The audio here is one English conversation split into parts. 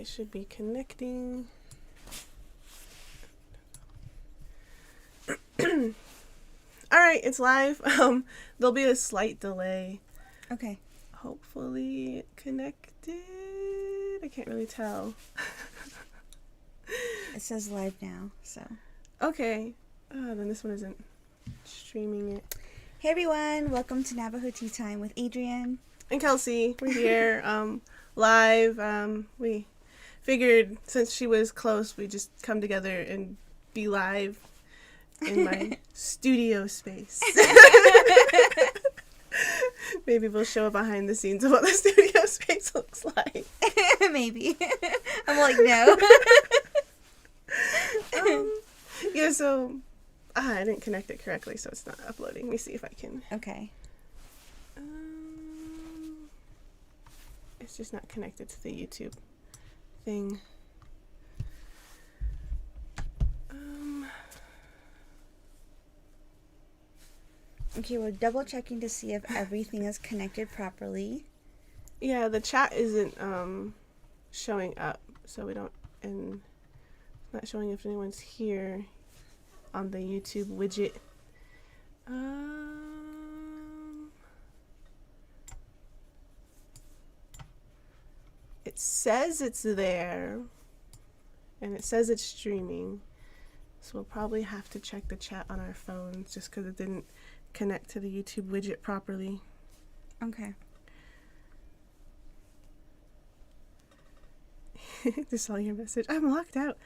should be connecting. Alright, it's live. There'll be a slight delay. Okay. Hopefully it connected. I can't really tell. It says live now, so. Okay. Then this one isn't streaming it. Hey everyone, welcome to Navajo Tea Time with Adrian. And Kelsey. We're here live. We figured since she was close, we'd just come together and be live in my studio space. Maybe we'll show a behind the scenes of what the studio space looks like. Maybe. I'm like, no. Yeah, so I didn't connect it correctly, so it's not uploading. Let me see if I can. Okay. It's just not connected to the YouTube thing. Okay, we're double checking to see if everything is connected properly. Yeah, the chat isn't showing up, so we don't, and it's not showing if anyone's here on the YouTube widget. It says it's there, and it says it's streaming, so we'll probably have to check the chat on our phones just because it didn't connect to the YouTube widget properly. Okay. Just saw your message. I'm locked out.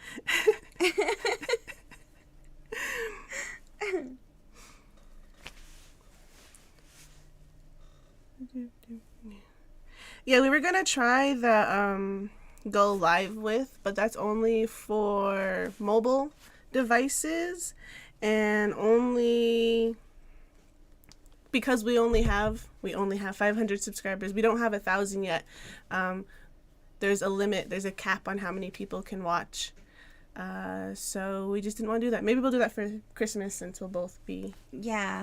Yeah, we were gonna try the go live with, but that's only for mobile devices, and only because we only have 500 subscribers. We don't have 1,000 yet. There's a limit. There's a cap on how many people can watch. So we just didn't want to do that. Maybe we'll do that for Christmas since we'll both be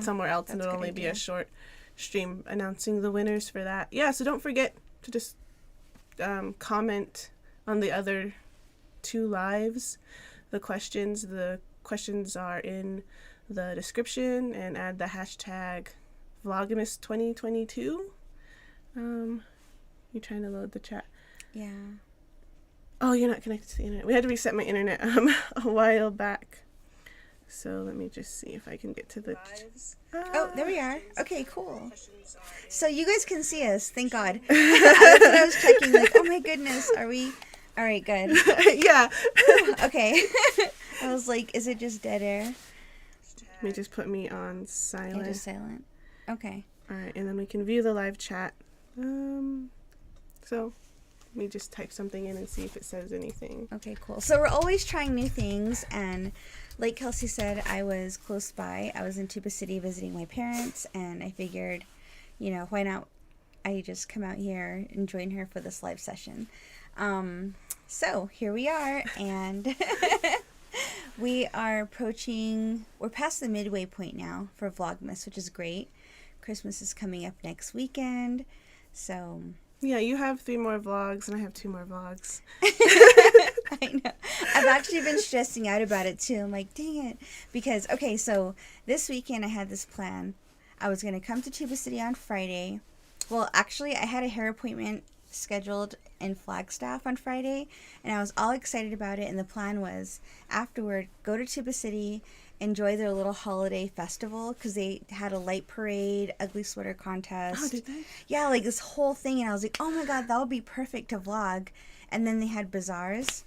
somewhere else, and it'll only be a short stream announcing the winners for that. Yeah, so don't forget to just comment on the other 2 lives. The questions are in the description, and add the hashtag VLogmass 2022. You trying to load the chat? Yeah. Oh, you're not connected to the internet. We had to reset my internet a while back. So let me just see if I can get to the... Oh, there we are. Okay, cool. So you guys can see us. Thank God. That's what I was checking. Like, oh my goodness, are we... All right, good. Yeah. Okay. I was like, is it just dead air? Let me just put me on silent. Just silent. Okay. All right, and then we can view the live chat. So let me just type something in and see if it says anything. Okay, cool. So we're always trying new things, and like Kelsey said, I was close by. I was in Tuba City visiting my parents, and I figured, why not I just come out here and join her for this live session. So here we are, and we're past the midway point now for Vlogmas, which is great. Christmas is coming up next weekend, so... Yeah, you have 3 more vlogs, and I have 2 more vlogs. I know. I've actually been stressing out about it, too. I'm like, dang it. Because, okay, so this weekend I had this plan. I was going to come to Tuba City on Friday. Well, actually, I had a hair appointment scheduled in Flagstaff on Friday, and I was all excited about it, and the plan was afterward, go to Tuba City, enjoy their little holiday festival, because they had a light parade, ugly sweater contest. Oh, did they? Yeah, like this whole thing, and I was like, oh my god, that would be perfect to vlog. And then they had bazaars,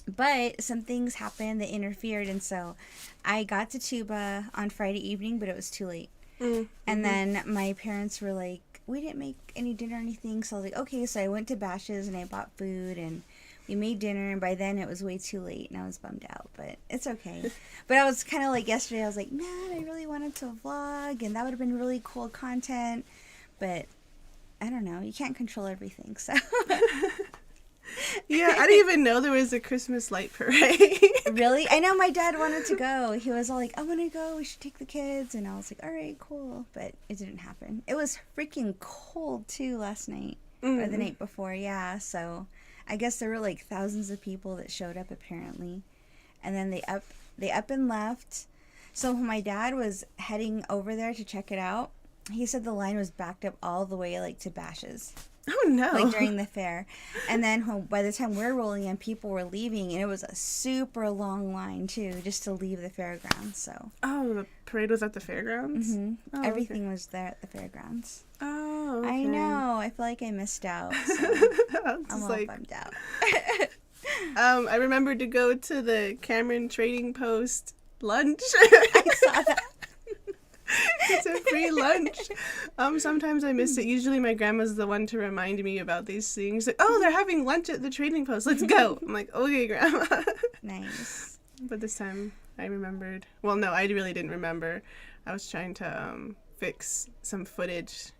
but some things happened that interfered, and so I got to Tuba on Friday evening, but it was too late. And then my parents were like, we didn't make any dinner or anything, so I was like, okay, so I went to Bash's and I bought food, and we made dinner, and by then it was way too late, and I was bummed out, but it's okay. But I was kind of like yesterday, I was like, man, I really wanted to vlog, and that would have been really cool content, but I don't know, you can't control everything, so. Yeah, I didn't even know there was a Christmas light parade. Really? I know my dad wanted to go. He was all like, I want to go. We should take the kids. And I was like, all right, cool. But it didn't happen. It was freaking cold, too, last night. Or the night before, yeah. So I guess there were like thousands of people that showed up apparently. And then they up and left. So when my dad was heading over there to check it out, he said the line was backed up all the way like to Bash's. Oh no! Like during the fair, and then by the time we're rolling in, people were leaving, and it was a super long line too, just to leave the fairgrounds. So. Oh, the parade was at the fairgrounds. Mm-hmm. Oh, everything was there at the fairgrounds. Oh. Okay. I know. I feel like I missed out. So I'm all bummed out. I remember to go to the Cameron Trading Post lunch. I saw that. It's a free lunch. Sometimes I miss it. Usually my grandma's the one to remind me about these things. Like, oh, they're having lunch at the Trading Post. Let's go. I'm like, okay, Grandma. Nice. But this time I remembered. Well, no, I really didn't remember. I was trying to fix some footage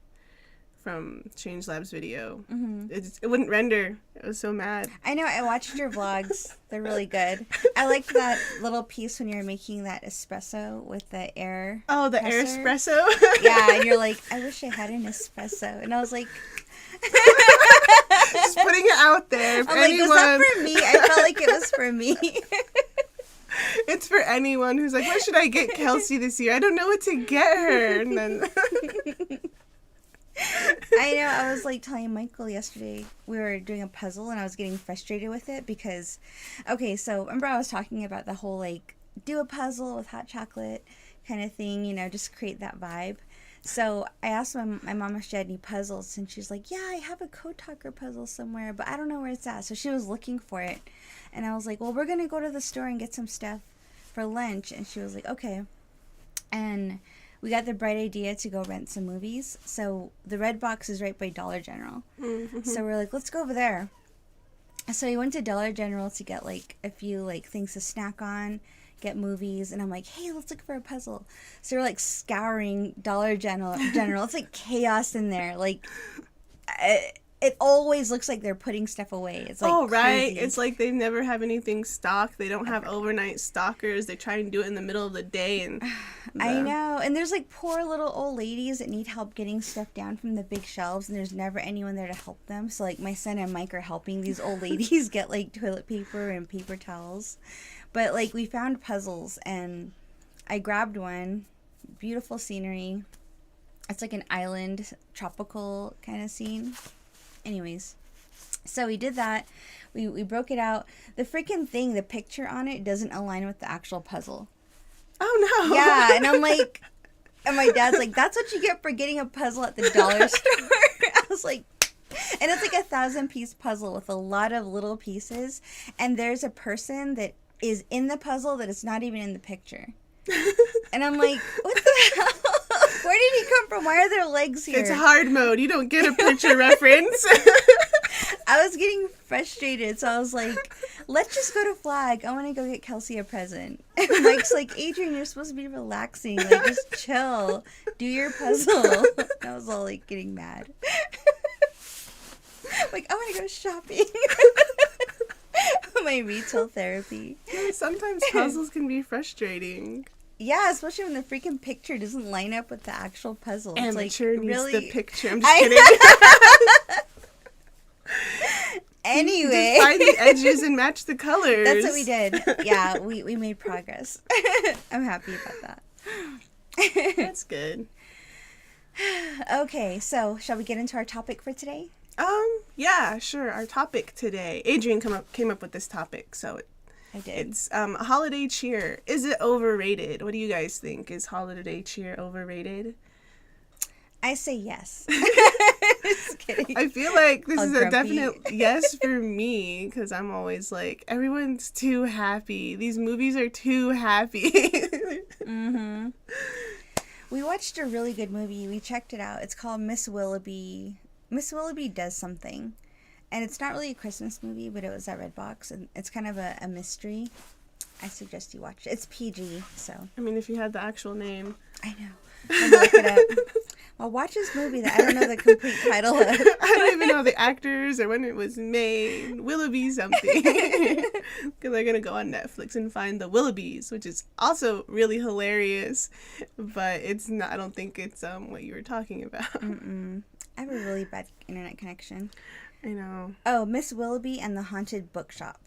from Changelab's video. Mm-hmm. It wouldn't render. I was so mad. I know. I watched your vlogs. They're really good. I liked that little piece when you were making that espresso with the air. Oh, the presser. air espresso? Yeah, and you're like, I wish I had an espresso. And I was like... Just putting it out there. I'm like, was that for me? I felt like it was for me. It's for anyone who's like, what should I get Kelsey this year? I don't know what to get her. And then... I know. I was like telling Michael yesterday, we were doing a puzzle and I was getting frustrated with it because, okay, so remember I was talking about the whole like do a puzzle with hot chocolate kind of thing, you know, just create that vibe. So I asked my mom if she had any puzzles, and she's like, yeah, I have a code talker puzzle somewhere, but I don't know where it's at. So she was looking for it, and I was like, well, we're going to go to the store and get some stuff for lunch. And she was like, okay. And we got the bright idea to go rent some movies. So the Red Box is right by Dollar General. Mm-hmm. So we're like, let's go over there. So we went to Dollar General to get like a few like things to snack on, get movies, and I'm like, hey, let's look for a puzzle. So we're like scouring Dollar General. It's like chaos in there. Like it always looks like they're putting stuff away. It's like right. crazy. It's like they never have anything stocked. They don't have overnight stockers. They try and do it in the middle of the day. And I know. And there's like poor little old ladies that need help getting stuff down from the big shelves, and there's never anyone there to help them. So like my son and Mike are helping these old ladies get like toilet paper and paper towels. But like we found puzzles, and I grabbed one. Beautiful scenery. It's like an island, tropical kind of scene. Anyways, so we did that. We broke it out. The freaking thing, the picture on it doesn't align with the actual puzzle. Oh no. Yeah, and I'm like, and my dad's like, that's what you get for getting a puzzle at the dollar store. I was like, and it's like a 1,000-piece puzzle with a lot of little pieces, and there's a person that is in the puzzle that is not even in the picture. And I'm like, what the hell? Where did he come from? Why are there legs here? It's hard mode. You don't get a picture reference. I was getting frustrated, so I was like, let's just go to Flag. I want to go get Kelsey a present. And Mike's like, Adrian, you're supposed to be relaxing. Like, just chill. Do your puzzle. I was all like getting mad. Like, I want to go shopping. My retail therapy. Sometimes puzzles can be frustrating. Yeah, especially when the freaking picture doesn't line up with the actual puzzle. It's Amateur like, needs really... the picture. I'm just kidding. Anyway. Just find the edges and match the colors. That's what we did. Yeah, we made progress. I'm happy about that. That's good. Okay, so shall we get into our topic for today? Yeah, sure. Our topic today. Adrian came up with this topic, so I did. It's holiday cheer. Is it overrated? What do you guys think? Is holiday cheer overrated? I say yes. Just kidding. I feel like this is grumpy. a definite yes for me, because I'm always like, everyone's too happy. These movies are too happy. Mm-hmm. We watched a really good movie. We checked it out. It's called Miss Willoughby. Miss Willoughby Does Something. And it's not really a Christmas movie, but it was at Redbox, and it's kind of a mystery. I suggest you watch it. It's PG, so. I mean, if you had the actual name. I know. I'm gonna look it up. Well, watch this movie that I don't know the complete title of. I don't even know the actors or when it was made. Willoughby something. Because they're going to go on Netflix and find the Willoughbys, which is also really hilarious. But it's not, I don't think it's what you were talking about. Mm-mm. I have a really bad internet connection. I know. Oh, Miss Willoughby and the Haunted Bookshop.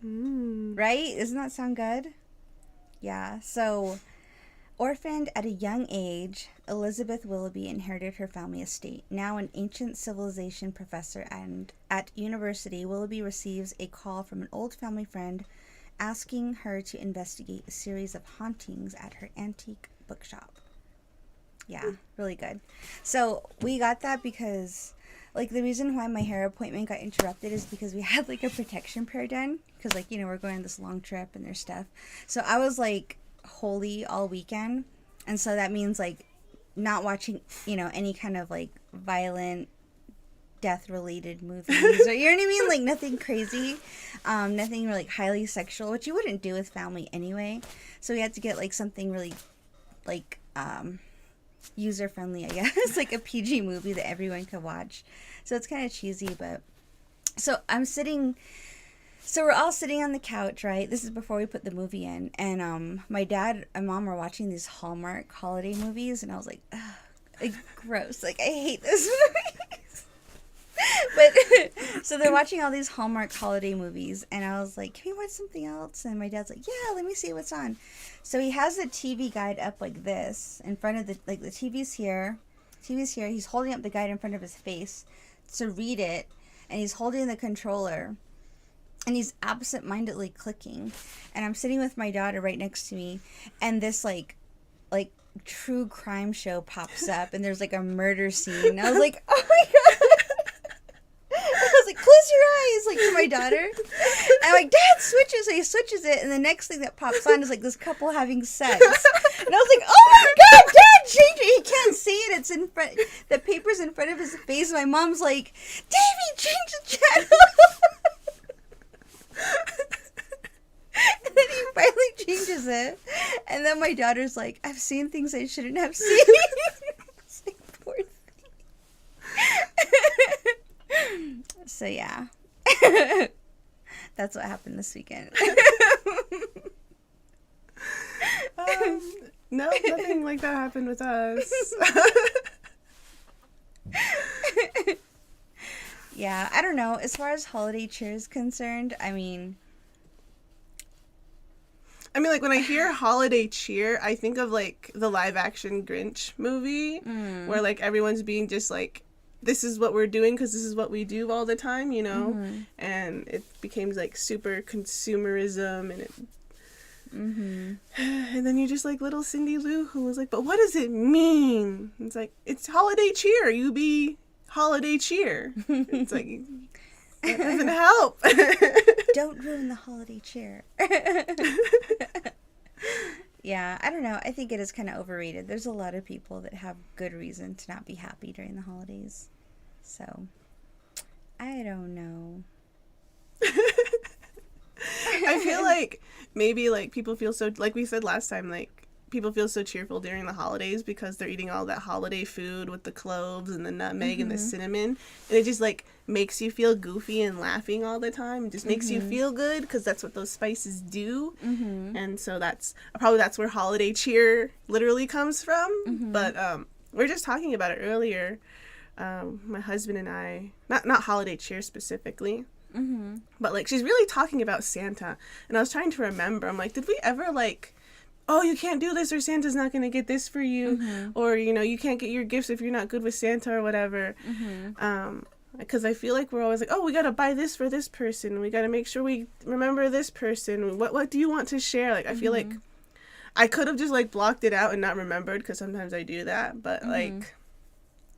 Right? Doesn't that sound good? Yeah. So, orphaned at a young age, Elizabeth Willoughby inherited her family estate. Now an ancient civilization professor and at university, Willoughby receives a call from an old family friend asking her to investigate a series of hauntings at her antique bookshop. Yeah, really good. So we got that because, like, the reason why my hair appointment got interrupted is because we had, like, a protection prayer done. Because, like, you know, we're going on this long trip and there's stuff. So I was, like, holy all weekend. And so that means, like, not watching, you know, any kind of, like, violent, death-related movies. Or, you know what I mean? Like, nothing crazy. Nothing, like, highly sexual, which you wouldn't do with family anyway. So we had to get, like, something really, like, user-friendly, I guess. Like a PG movie that everyone could watch. So it's kind of cheesy, but... So we're all sitting on the couch, right? This is before we put the movie in. And my dad and mom were watching these Hallmark holiday movies. And I was like, ugh, like, gross. Like, I hate this movies. But, so they're watching all these Hallmark holiday movies. And I was like, can we watch something else? And my dad's like, yeah, let me see what's on. So he has the TV guide up like this in front of the TV's here. He's holding up the guide in front of his face to read it. And he's holding the controller. And he's absent-mindedly clicking. And I'm sitting with my daughter right next to me. And this, like true crime show pops up. And there's, like, a murder scene. I was like, oh, my God. I was like, close your eyes, like, to my daughter. And I'm like, Dad, switch it. So he switches it. And the next thing that pops on is, like, this couple having sex. And I was like, oh, my God, Dad, change it. He can't see it. It's in front. The paper's in front of his face. My mom's like, Davey, change the channel. And then he finally changes it. And then my daughter's like, I've seen things I shouldn't have seen. It's like, poor thing. So, yeah. That's what happened this weekend. No, nothing like that happened with us. Yeah, I don't know. As far as holiday cheer is concerned, I mean, like, when I hear holiday cheer, I think of, like, the live-action Grinch movie, where, like, everyone's being just, like, this is what we're doing because this is what we do all the time, you know? And it became, like, super consumerism, and it... And then you just, like, little Cindy Lou, who was like, but what does it mean? It's like, it's holiday cheer. You be holiday cheer. It's like, that doesn't help. Don't ruin the holiday cheer. Yeah, I don't know. I think it is kind of overrated. There's a lot of people that have good reason to not be happy during the holidays. So, I don't know. I feel like maybe, like, people feel so, like we said last time, like, people feel so cheerful during the holidays because they're eating all that holiday food with the cloves and the nutmeg and the cinnamon. And it just, like, makes you feel goofy and laughing all the time. It just makes you feel good because that's what those spices do. And so that's where holiday cheer literally comes from. But we're just talking about it earlier. My husband and I, not holiday cheer specifically, but, like, she's really talking about Santa. And I was trying to remember. I'm like, did we ever, like, oh, you can't do this, or Santa's not going to get this for you, or, you know, you can't get your gifts if you're not good with Santa or whatever. Because I feel like we're always like, oh, we got to buy this for this person. We got to make sure we remember this person. What do you want to share? Like, I feel like I could have just, like, blocked it out and not remembered, because sometimes I do that. But, like,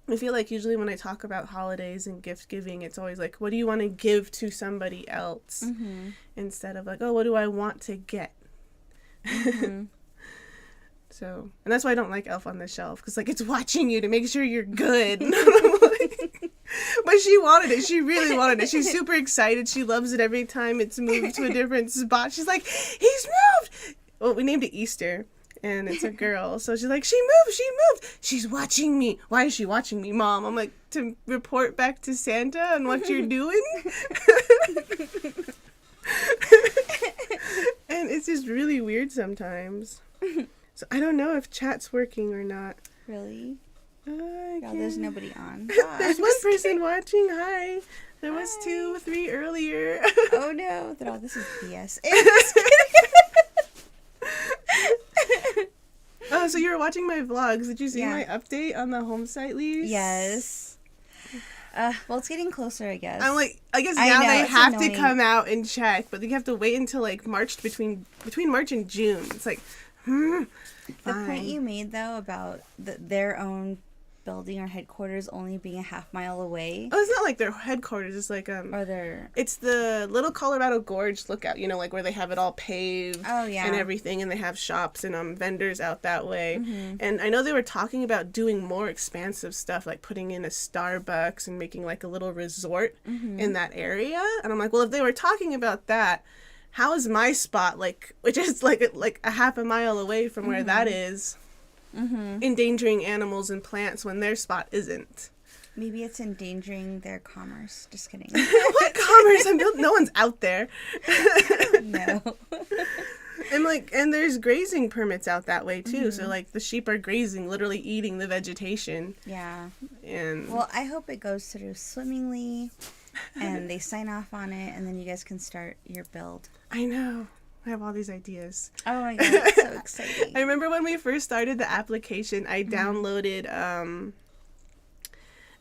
I feel like usually when I talk about holidays and gift giving, it's always like, what do you want to give to somebody else? Instead of, like, oh, what do I want to get? So, and that's why I don't like Elf on the Shelf, because, like, it's watching you to make sure you're good. But she wanted it. She really wanted it. She's super excited. She loves it every time it's moved to a different spot. She's like, he's moved! Well, we named it Easter, and it's a girl. So she's like, she moved! She's watching me. Why is she watching me, Mom? I'm like, to report back to Santa on what you're doing? And it's just really weird sometimes. So I don't know if chat's working or not. Really? No, there's nobody on. There's one person watching. Hi. There was 2, 3 earlier. Oh no, this is BS. Oh, so you were watching my vlogs. Did you see my update on the home site lease? Yes. Well, it's getting closer, I guess. I'm like, I guess now they have to come out and check, but you have to wait until like March, between March and June. It's like, The point you made though about their own building or headquarters only being a half mile away. Oh, it's not like their headquarters. It's like it's the Little Colorado Gorge lookout. You know, like where they have it all paved. Oh yeah. And everything, and they have shops and vendors out that way. Mm-hmm. And I know they were talking about doing more expansive stuff, like putting in a Starbucks and making like a little resort in that area. And I'm like, well, if they were talking about that, how is my spot, like, which is like a half a mile away from where that is, endangering animals and plants when their spot isn't? Maybe it's endangering their commerce. Just kidding. What commerce? No one's out there. No. And there's grazing permits out that way too. So like the sheep are grazing, literally eating the vegetation. Yeah. And well, I hope it goes through swimmingly, and they sign off on it, and then you guys can start your build. I know. I have all these ideas. Oh my god, it's so exciting. I remember when we first started the application, I downloaded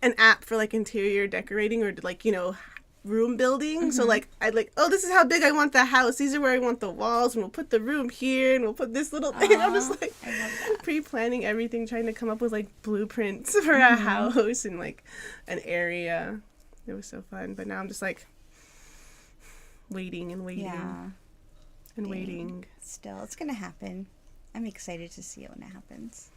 an app for like interior decorating or like, you know, room building. So like I'd like, oh, this is how big I want the house. These are where I want the walls, and we'll put the room here, and we'll put this little thing. And I'm just like pre-planning everything, trying to come up with like blueprints for a house and like an area. It was so fun. But now I'm just like waiting and waiting. Yeah. And waiting. Still, it's gonna happen. I'm excited to see it when it happens.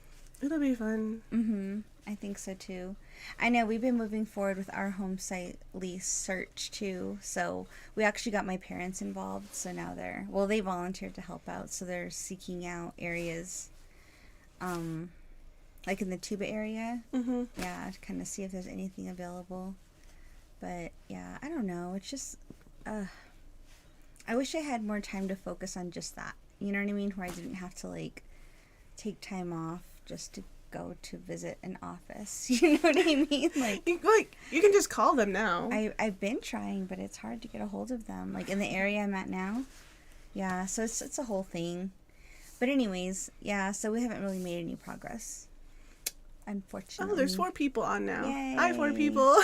It'll be fun. I think so too. I know we've been moving forward with our home site lease search too. So we actually got my parents involved. So now they volunteered to help out. So they're seeking out areas, like in the Tuba area. Yeah, to kind of see if there's anything available. But yeah, I don't know. It's just, I wish I had more time to focus on just that. You know what I mean? Where I didn't have to like take time off just to go to visit an office. You know what I mean? Like you can just call them now. I've been trying, but it's hard to get a hold of them. Like in the area I'm at now. Yeah, so it's a whole thing. But anyways, yeah, so we haven't really made any progress, unfortunately. Oh, there's 4 people on now. Yay. Hi, 4 people.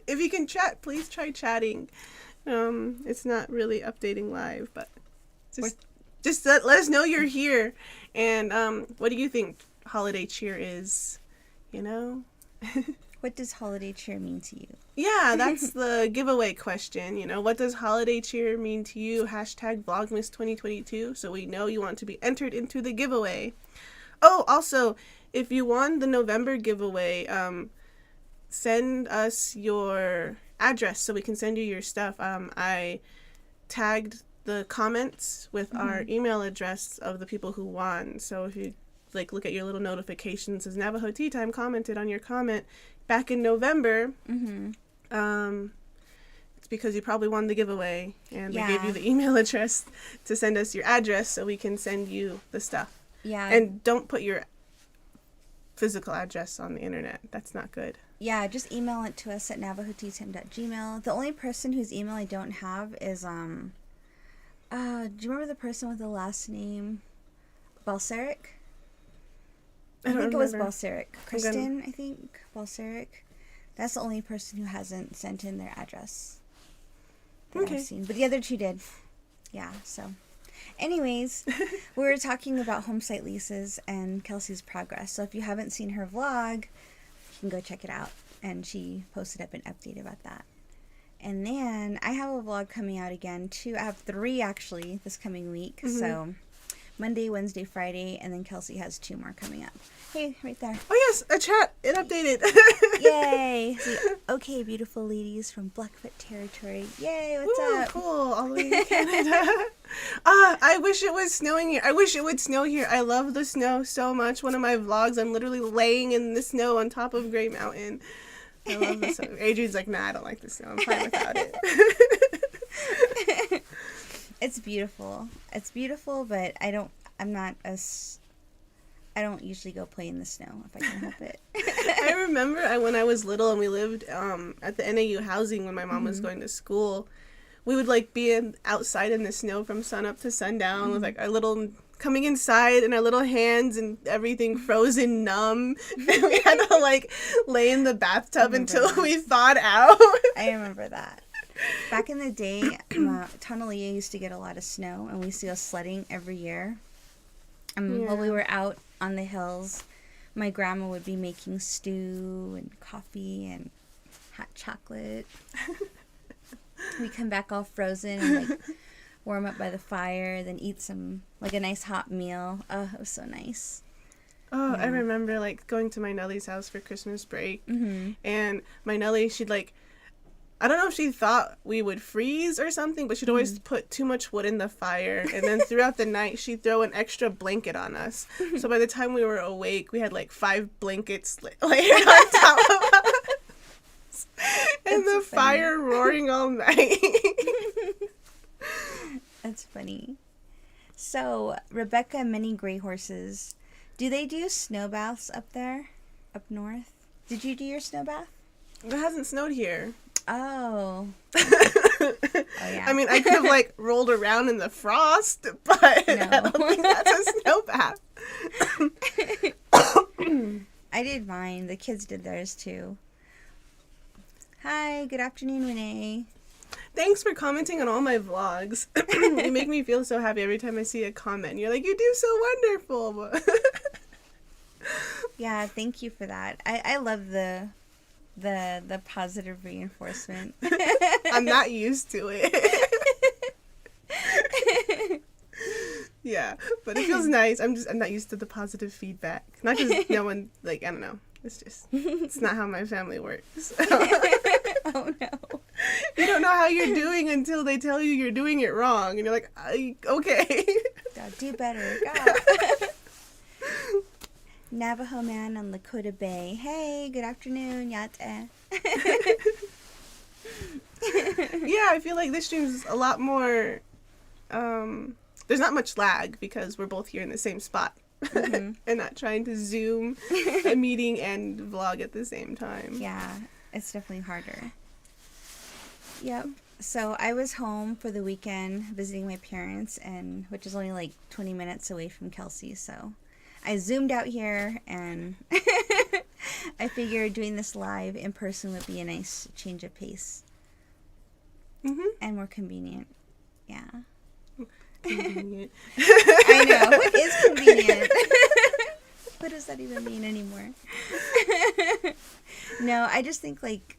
If you can chat, please try chatting. It's not really updating live, but just let us know you're here. And what do you think holiday cheer is? You know? What does holiday cheer mean to you? Yeah, that's the giveaway question. You know, what does holiday cheer mean to you? Hashtag Vlogmas 2022, so we know you want to be entered into the giveaway. Oh, also, if you won the November giveaway, send us your address so we can send you your stuff. I tagged the comments with our email address of the people who won. So if you like look at your little notifications, as Navajo Tea Time commented on your comment back in November, it's because you probably won the giveaway, and we gave you the email address to send us your address so we can send you the stuff. Yeah. And don't put your physical address on the internet. That's not good. Yeah, just email it to us at navajotime.gmail. The only person whose email I don't have is, do you remember the person with the last name Balsaric? I think it was Balsaric. Kristen, I think. Balsaric. That's the only person who hasn't sent in their address that I've seen. But the other 2 did. Yeah, so. Anyways, we were talking about home site leases and Kelsey's progress. So if you haven't seen her vlog, you can go check it out. And she posted up an update about that. And then I have a vlog coming out again too. I have 3 actually this coming week. So Monday, Wednesday, Friday, and then Kelsey has 2 more coming up. Hey, right there. Oh yes, a chat. It updated. Yay! So, okay, beautiful ladies from Blackfoot territory. Yay! What's up? Cool. All the way to Canada. I wish it was snowing here. I wish it would snow here. I love the snow so much. One of my vlogs, I'm literally laying in the snow on top of Gray Mountain. I love the snow. Adrian's like, nah, I don't like the snow. I'm fine without it. It's beautiful. It's beautiful, but I'm not as I don't usually go play in the snow if I can help it. I remember when I was little and we lived at the NAU housing when my mom was going to school, we would like be outside in the snow from sun up to sundown with like our little coming inside and our little hands and everything frozen numb. And we had to like lay in the bathtub until we thawed out. I remember that. Back in the day, Tunnelea used to get a lot of snow, and we used to go sledding every year. While we were out on the hills, my grandma would be making stew and coffee and hot chocolate. We come back all frozen and like warm up by the fire, then eat some like a nice hot meal. Oh, it was so nice. Oh, yeah. I remember like going to my Nellie's house for Christmas break, and my Nellie, she'd like, I don't know if she thought we would freeze or something, but she'd always put too much wood in the fire, and then throughout the night she'd throw an extra blanket on us. So by the time we were awake, we had like 5 blankets layered on top of us, and the fire roaring all night. That's funny. So, Rebecca, many gray horses. Do they do snow baths up there, up north? Did you do your snow bath? It hasn't snowed here. Oh. Oh yeah. I mean, I could have like rolled around in the frost, but no. I don't think that's a snow bath. I did mine. The kids did theirs too. Hi, good afternoon, Renee. Thanks for commenting on all my vlogs. You make me feel so happy every time I see a comment. You're like, you do so wonderful. Yeah, thank you for that. I love the positive reinforcement. I'm not used to it. Yeah, but it feels nice. I'm not used to the positive feedback. Not because no one, like, I don't know. It's not how my family works. Oh no. You don't know how you're doing until they tell you you're doing it wrong, and you're like, okay. God, do better. God. Navajo man on Lakota Bay. Hey, good afternoon, Yate. Yeah, I feel like this stream's a lot more, there's not much lag because we're both here in the same spot. And not trying to Zoom a meeting and vlog at the same time. Yeah, it's definitely harder. Yep. So I was home for the weekend visiting my parents, and which is only like 20 minutes away from Kelsey, so I zoomed out here, and I figured doing this live in person would be a nice change of pace. And more convenient. Yeah. Convenient. I know. What is convenient? What does that even mean anymore? No, I just think like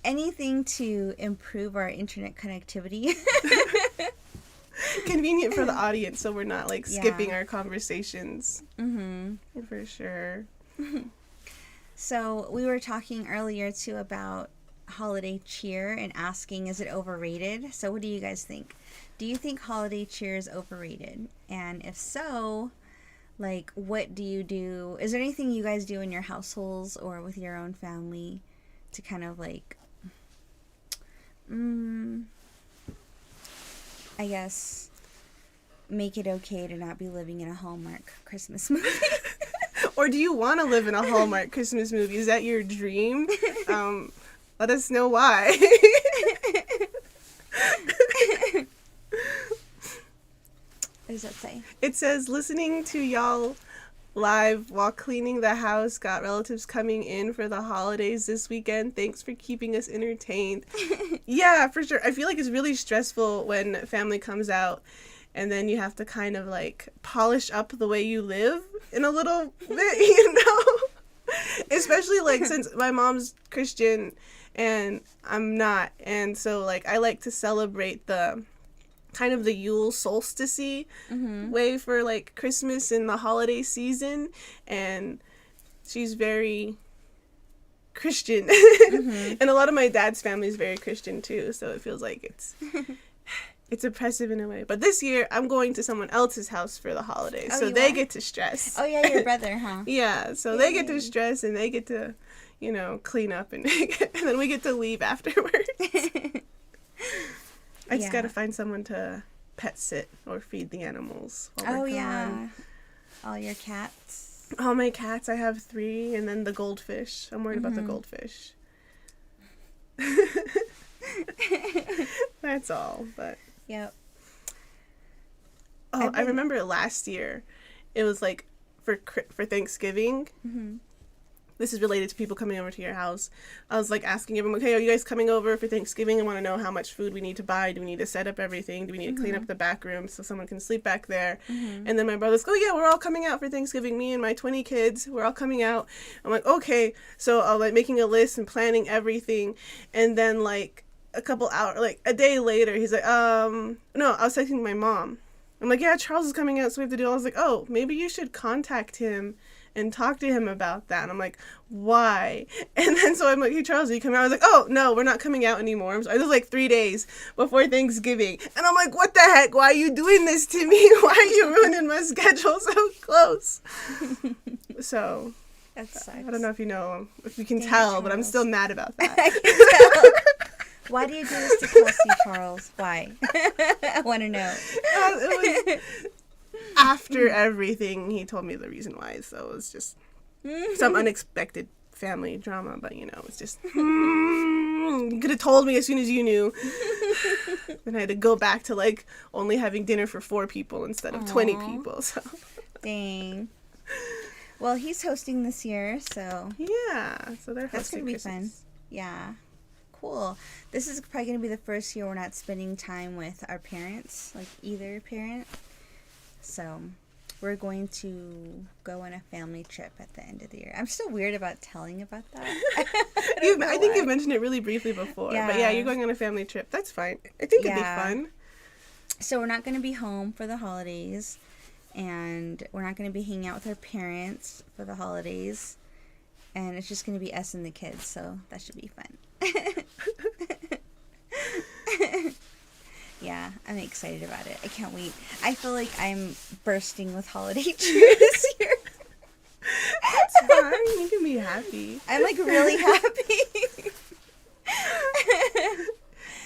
anything to improve our internet connectivity. Convenient for the audience, so we're not like skipping our conversations. For sure. So we were talking earlier too about holiday cheer and asking, is it overrated? So what do you guys think? Do you think holiday cheer is overrated? And if so, like, what do you do? Is there anything you guys do in your households or with your own family to kind of like, I guess, make it okay to not be living in a Hallmark Christmas movie? Or do you want to live in a Hallmark Christmas movie? Is that your dream? Let us know why. What does that say? It says, listening to y'all live while cleaning the house, got relatives coming in for the holidays this weekend. Thanks for keeping us entertained. Yeah, for sure. I feel like it's really stressful when family comes out and then you have to kind of like polish up the way you live in a little bit, you know? Especially like since my mom's Christian and I'm not. And so like I like to celebrate the kind of the Yule solstice way for like Christmas and the holiday season, and she's very Christian. And a lot of my dad's family is very Christian too, so it feels like it's oppressive in a way. But this year I'm going to someone else's house for the holidays, so they get to stress. Oh yeah, your brother, huh? Yeah, so they get to stress and they get to, you know, clean up and then we get to leave afterwards. I just gotta find someone to pet sit or feed the animals while we're gone. All your cats. All my cats, I have 3, and then the goldfish. I'm worried about the goldfish. That's all, but... Yep. Oh, I remember last year, it was like for Thanksgiving. Mm-hmm. This is related to people coming over to your house. I was like asking everyone, okay, are you guys coming over for Thanksgiving? I want to know how much food we need to buy. Do we need to set up everything? Do we need to clean up the back room so someone can sleep back there? And then my brother's, oh yeah, we're all coming out for Thanksgiving. Me and my 20 kids, we're all coming out. I'm like, okay. So I'm like making a list and planning everything. And then like a couple hours, like a day later, he's like, no, I was texting my mom. I'm like, yeah, Charles is coming out, so we have to do. I was like, oh, maybe you should contact him and talk to him about that. And I'm like, why? And then so I'm like, hey, Charles, are you coming out? I was like, oh, no, we're not coming out anymore. It was like 3 days before Thanksgiving. And I'm like, what the heck? Why are you doing this to me? Why are you ruining my schedule so close? So, That sucks. I don't know if you can Dang it, tell, but I'm Charles. still mad about that. I can tell. Why do you do this to Kelsey, Charles? Why? I want to know. It was after everything, he told me the reason why, so it was just some unexpected family drama, but it's just, you could have told me as soon as you knew. Then I had to go back to, like, only having dinner for 4 people instead of 20 people, so. Dang. Well, he's hosting this year, so. Yeah, so they're hosting That's going to be Christmas. fun. Yeah. Cool. This is probably going to be the first year we're not spending time with our parents, like either parent. So we're going to go on a family trip at the end of the year. I'm still weird about telling about that. I think you've mentioned it really briefly before. Yeah. But yeah, you're going on a family trip. That's fine. I think it'd be fun. So we're not going to be home for the holidays. And we're not going to be hanging out with our parents for the holidays. And it's just going to be us and the kids. So that should be fun. Yeah, I'm excited about it. I can't wait. I feel like I'm bursting with holiday cheer this year. That's fine. You can be happy. I'm like really happy.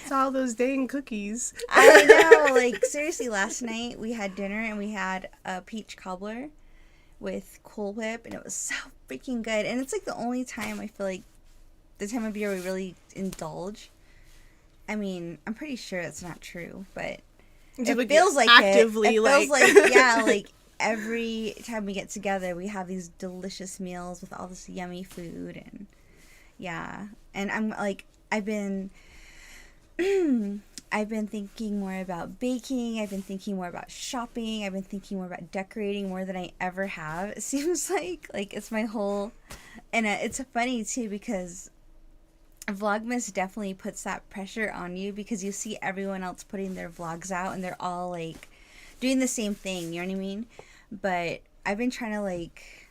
It's all those dang cookies. I know. Like, seriously, last night we had dinner and we had a peach cobbler with Cool Whip, and it was so freaking good. And it's like the only time I feel like the time of year we really indulge. I mean, I'm pretty sure it's not true, but it feels like actively, it feels like yeah, like every time we get together, we have these delicious meals with all this yummy food, and yeah. And I'm like, I've been thinking more about baking. I've been thinking more about shopping. I've been thinking more about decorating more than I ever have. It seems like it's my whole, and it's funny too because Vlogmas definitely puts that pressure on you because you see everyone else putting their vlogs out and they're all like doing the same thing, you know what I mean? But I've been trying to like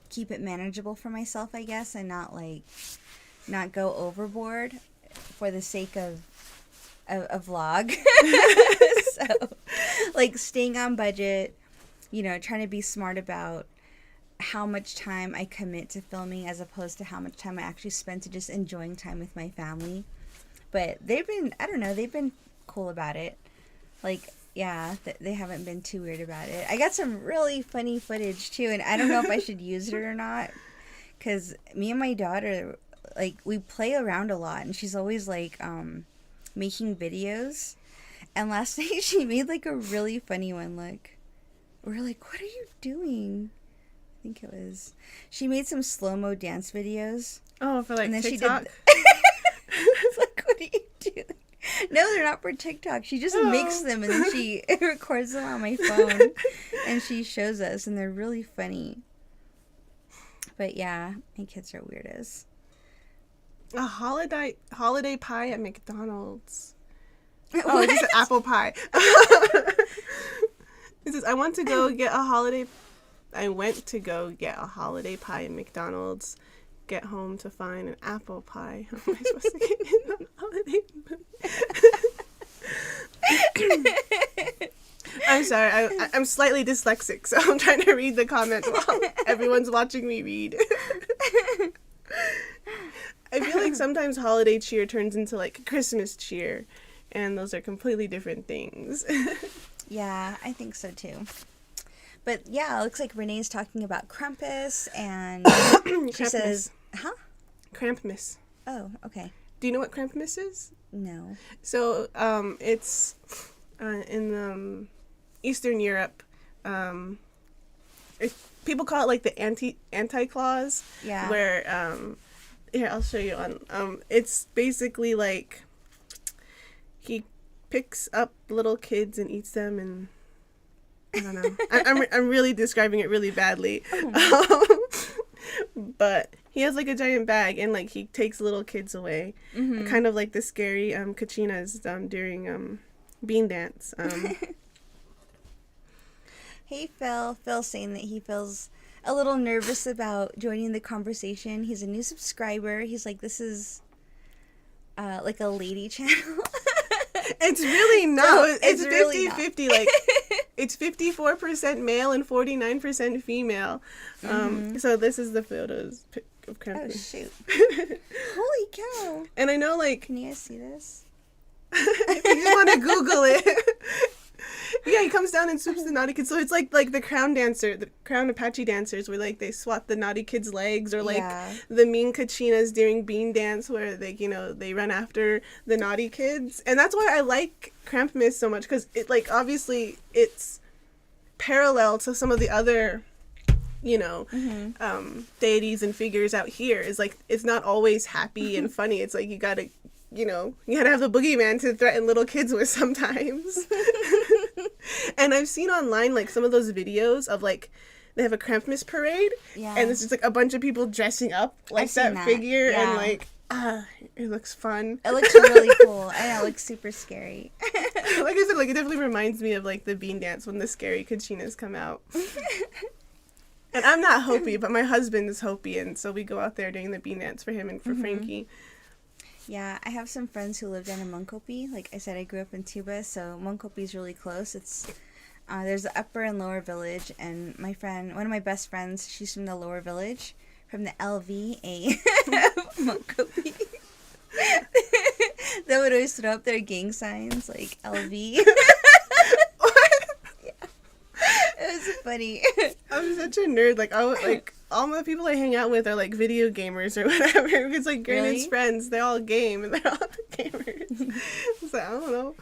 keep it manageable for myself, I guess, and not go overboard for the sake of a vlog. So like staying on budget, trying to be smart about how much time I commit to filming as opposed to how much time I actually spend to just enjoying time with my family. But they've been cool about it. Like, yeah, they haven't been too weird about it. I got some really funny footage too, and I don't know if I should use it or not, because me and my daughter, like, we play around a lot, and she's always like making videos. And last night she made like a really funny one. Like, we're like, what are you doing? I think it was. She made some slow-mo dance videos. Oh, for like and then TikTok? It's like, what are you doing? No, they're not for TikTok. She just makes them and then she records them on my phone and she shows us, and they're really funny. But yeah, my kids are weirdos. A holiday pie at McDonald's. Oh, it's just an apple pie. It says, I went to go get a holiday pie at McDonald's. Get home to find an apple pie. How am I supposed to get in the holiday mood? I'm sorry. I'm slightly dyslexic, so I'm trying to read the comments while everyone's watching me read. I feel like sometimes holiday cheer turns into like Christmas cheer, and those are completely different things. Yeah, I think so too. But yeah, it looks like Renee's talking about Krampus, and she says, huh? Krampus. Oh, okay. Do you know what Krampus is? No. So, it's in Eastern Europe. People call it like the anti-clause. Yeah. Where, here, I'll show you on, it's basically like he picks up little kids and eats them, and I don't know. I'm really describing it really badly. Oh. But he has like a giant bag, and like he takes little kids away. Mm-hmm. Kind of like the scary Kachinas during bean dance. Hey Phil. Phil's saying that he feels a little nervous about joining the conversation. He's a new subscriber. He's like, this is like a lady channel. It's really not. No, it's 50-50. Really like, it's 54% male and 49% female. So this is the photos of Krampus. Oh, shoot. Holy cow. And I know, like... Can you guys see this? If you just want to Google it. Yeah, he comes down and swoops the naughty kids. So it's like the the crown Apache dancers, where like they swat the naughty kids' legs, or like the mean Kachinas during bean dance, where they run after the naughty kids. And that's why I like Krampus so much, because it like obviously it's parallel to some of the other deities and figures out here. Is like it's not always happy and funny. It's like you gotta have the boogeyman to threaten little kids with sometimes. And I've seen online, like, some of those videos of, like, they have a Krampus parade. Yeah. And it's just, like, a bunch of people dressing up like that figure. Yeah. And, like, it looks fun. It looks really cool. I know, it looks super scary. Like I said, like, it definitely reminds me of, like, the bean dance when the scary Kachinas come out. And I'm not Hopi, but my husband is Hopi, and so we go out there doing the bean dance for him and for Frankie. Yeah, I have some friends who live down in Munkopi. Like I said, I grew up in Tuba, so Munkopi is really close. It's there's the upper and lower village, and my friend, one of my best friends, she's from the lower village, from the LVA Munkopi. They would always throw up their gang signs like LV. It was funny. I'm such a nerd. Like all the people I hang out with are like video gamers or whatever. It's like Granite's friends. They all game and they're all gamers. So I don't know.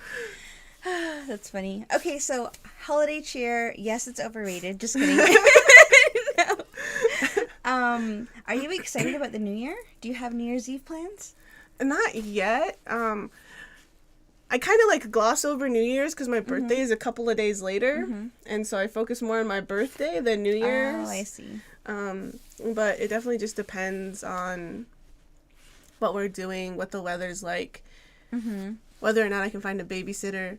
That's funny. Okay, so holiday cheer. Yes, it's overrated. Just kidding. No. Are you excited about the New Year? Do you have New Year's Eve plans? Not yet. I kind of like gloss over New Year's because my birthday is a couple of days later, and so I focus more on my birthday than New Year's. Oh, I see. But it definitely just depends on what we're doing, what the weather's like, whether or not I can find a babysitter.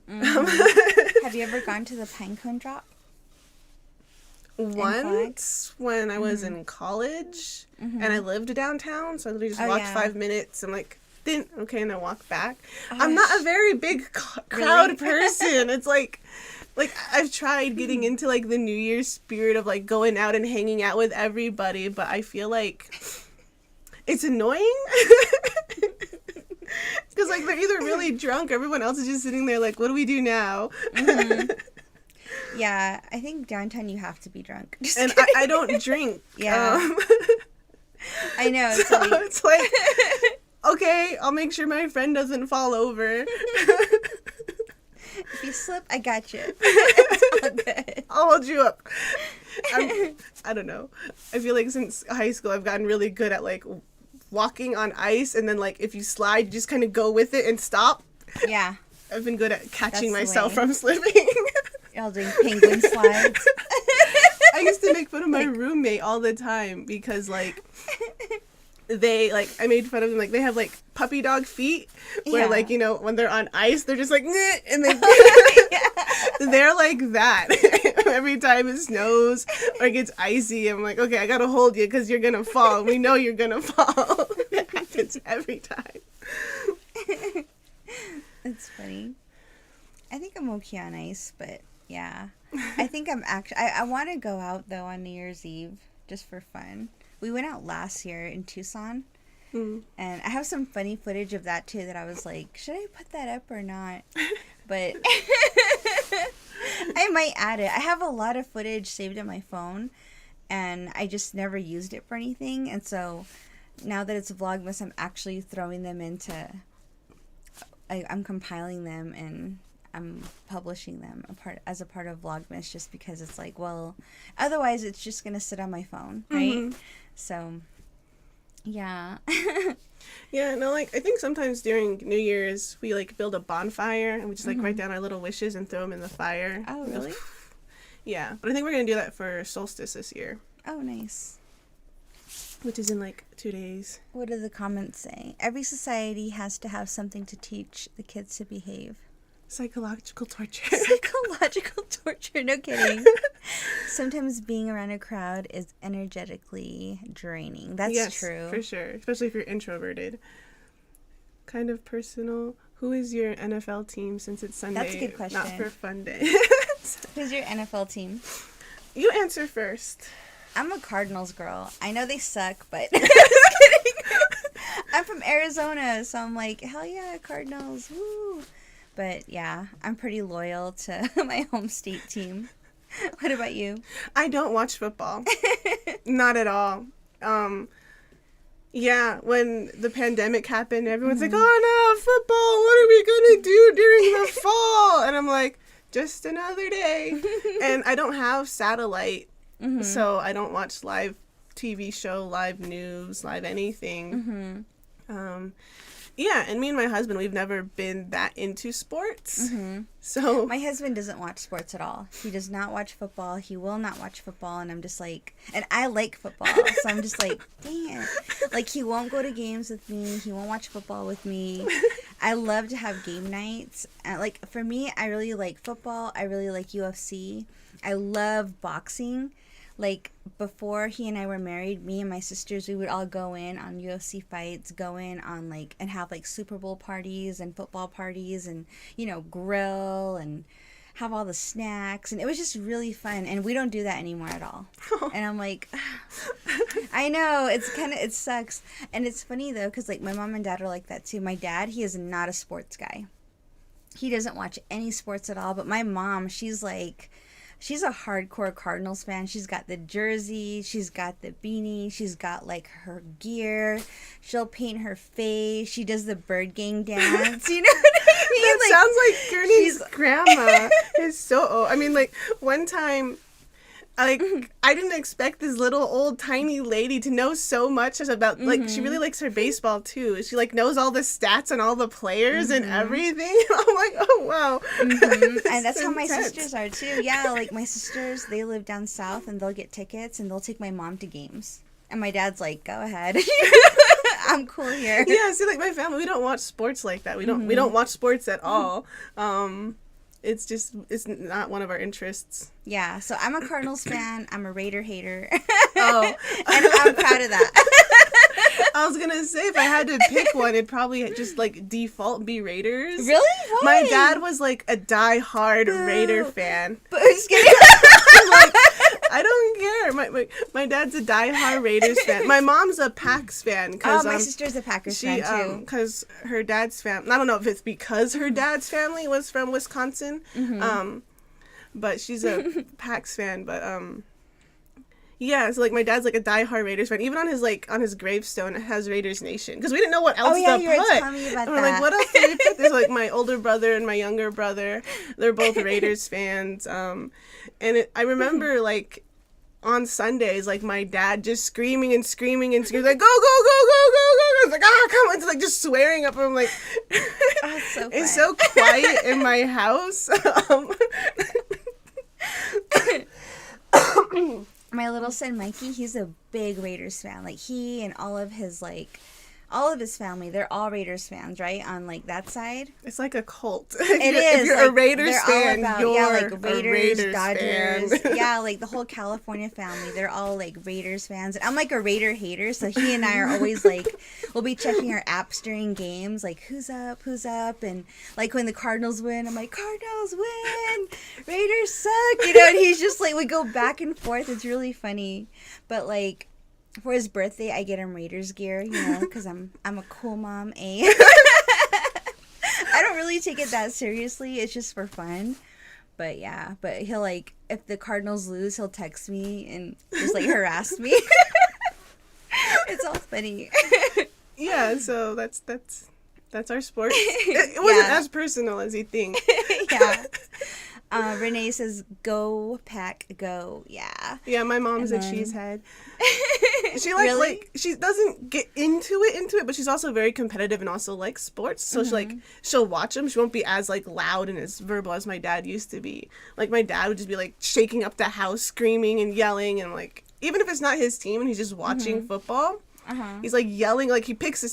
Have you ever gone to the Pinecone Drop? Once when I was in college, and I lived downtown, so I literally just walked 5 minutes and like. And I walk back. I'm not a very big crowd person. It's like I've tried getting into like the New Year's spirit of like going out and hanging out with everybody, but I feel like it's annoying because like they're either really drunk, or everyone else is just sitting there like, what do we do now? Yeah, I think downtown you have to be drunk. And I don't drink. Yeah, I know. So it's like. Okay, I'll make sure my friend doesn't fall over. If you slip, I got you. It's all good. I'll hold you up. I don't know. I feel like since high school, I've gotten really good at, like, walking on ice, and then, like, if you slide, you just kind of go with it and stop. Yeah. I've been good at catching myself from slipping. Y'all doing penguin slides. I used to make fun of my roommate all the time because, like... I made fun of them, like, they have, like, puppy dog feet, where, like, when they're on ice, they're just like, "Nyeh," and they're like that. Every time it snows or it gets icy, I'm like, okay, I gotta hold you, because you're gonna fall. We know you're gonna fall. It happens every time. That's funny. I think I'm okay on ice, but, yeah. I think I'm actually, I want to go out, though, on New Year's Eve, just for fun. We went out last year in Tucson, and I have some funny footage of that, too, that I was like, should I put that up or not? But I might add it. I have a lot of footage saved on my phone, and I just never used it for anything. And so now that it's Vlogmas, I'm actually throwing them into... I'm compiling them, and I'm publishing them as a part of Vlogmas, just because it's like, well, otherwise it's just going to sit on my phone, right? Mm-hmm. So, yeah. Yeah, no, like, I think sometimes during New Year's, we, like, build a bonfire, and we just, like, write down our little wishes and throw them in the fire. Oh, really? Yeah, but I think we're going to do that for solstice this year. Oh, nice. Which is in, like, 2 days. What do the comments say? Every society has to have something to teach the kids to behave. Psychological torture. Psychological torture, no kidding. Sometimes being around a crowd is energetically draining. That's true. For sure. Especially if you're introverted. Kind of personal. Who is your NFL team since it's Sunday? That's a good question. Not for fun day. Who's your NFL team? You answer first. I'm a Cardinals girl. I know they suck, but just kidding. I'm from Arizona, so I'm like, hell yeah, Cardinals. Woo. But yeah, I'm pretty loyal to my home state team. What about you? I don't watch football. Not at all. Yeah, when the pandemic happened, everyone's like, oh no, football, what are we going to do during the fall? And I'm like, just another day. And I don't have satellite, so I don't watch live TV show, live news, live anything. Yeah, and me and my husband, we've never been that into sports. So my husband doesn't watch sports at all. He does not watch football. He will not watch football, and I'm just like, and I like football, so I'm just like, dang it. Like, he won't go to games with me. He won't watch football with me. I love to have game nights. Like, for me, I really like football. I really like UFC. I love boxing. Like, before he and I were married, me and my sisters, we would all go in on UFC fights, go in on, like, and have, like, Super Bowl parties and football parties and, you know, grill and have all the snacks. And it was just really fun. And we don't do that anymore at all. And I'm like, I know, it sucks. And it's funny, though, because, like, my mom and dad are like that, too. My dad, he is not a sports guy. He doesn't watch any sports at all. But my mom, she's like... She's a hardcore Cardinals fan. She's got the jersey. She's got the beanie. She's got, like, her gear. She'll paint her face. She does the bird gang dance. You know what I mean? That like, sounds like Gurney's grandma is so old. I mean, like, one time... Like, I didn't expect this little old tiny lady to know so much about, like, she really likes her baseball, too. She, like, knows all the stats and all the players and everything. I'm like, oh, wow. And that's how my sisters are, too. Yeah, like, my sisters, they live down south, and they'll get tickets, and they'll take my mom to games. And my dad's like, go ahead. I'm cool here. Yeah, see, like, my family, we don't watch sports like that. We don't watch sports at all. It's not one of our interests. Yeah, so I'm a Cardinals fan. I'm a Raider hater. Oh. And I'm proud of that. I was going to say, if I had to pick one, it'd probably just, like, default be Raiders. Really? Why? My dad was, like, a die-hard Raider fan. But just kidding. Like, I don't care. My dad's a die-hard Raiders fan. My mom's a Pacs fan. My sister's a Packers fan, too. Because her dad's family... I don't know if it's because her dad's family was from Wisconsin. But she's a Pacs fan. But, yeah, so, like, my dad's, like, a die-hard Raiders fan. Even on his gravestone, it has Raiders Nation. Because we didn't know what else to put. You were telling me about and we're like, what else do we put? There's, like, my older brother and my younger brother. They're both Raiders fans. I remember, like, on Sundays, like, my dad just screaming and screaming and screaming, like, go, go, go, go, go, go. I was like, come on. It's, like, just swearing up. I'm like, so it's so quiet in my house. My little son Mikey, he's a big Raiders fan. Like, he and all of his family, they're all Raiders fans, right? On, like, that side. It's like a cult. It is. If you're like, a Raiders fan, you're like Raiders, Dodgers. Fan. Yeah, like the whole California family, they're all, like, Raiders fans. And I'm, like, a Raider hater, so he and I are always, like, we'll be checking our apps during games, like, who's up? And, like, when the Cardinals win, I'm like, Cardinals win! Raiders suck! You know, and he's just, like, we go back and forth. It's really funny. But, like, for his birthday, I get him Raiders gear, you know, because I'm a cool mom, I don't really take it that seriously. It's just for fun. But yeah, but he'll like, if the Cardinals lose, he'll text me and just like harass me. It's all funny. Yeah, so that's our sport. It wasn't as personal as you think. Yeah. Renee says, "Go Pack, go!" Yeah. Yeah, my mom's a cheesehead. She Really? like she doesn't get into it, but she's also very competitive and also likes sports. So she'll watch them. She won't be as like loud and as verbal as my dad used to be. Like my dad would just be like shaking up the house, screaming and yelling, and like even if it's not his team and he's just watching football. He's like yelling, like he picks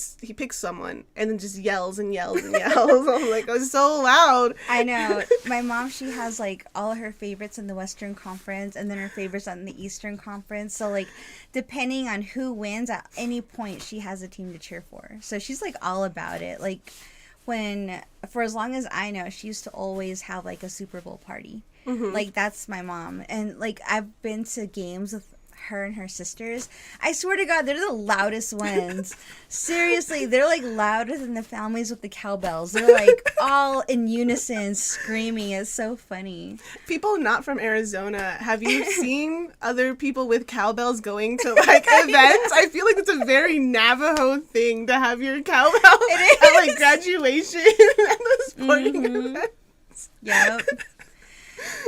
someone and then just yells and yells and yells. I'm like, it's so loud. I know. My mom, she has like all of her favorites in the Western Conference and then her favorites on the Eastern Conference. So like depending on who wins at any point, she has a team to cheer for. So she's like all about it. Like for as long as I know, she used to always have like a Super Bowl party. Like that's my mom. And like I've been to games with her and her sisters. I swear to God, they're the loudest ones. Seriously, they're like louder than the families with the cowbells. They're like all in unison screaming. It's so funny. People not from Arizona, have you seen other people with cowbells going to like events? I feel like it's a very Navajo thing to have your cowbell at like graduation and those sporting events. Yep.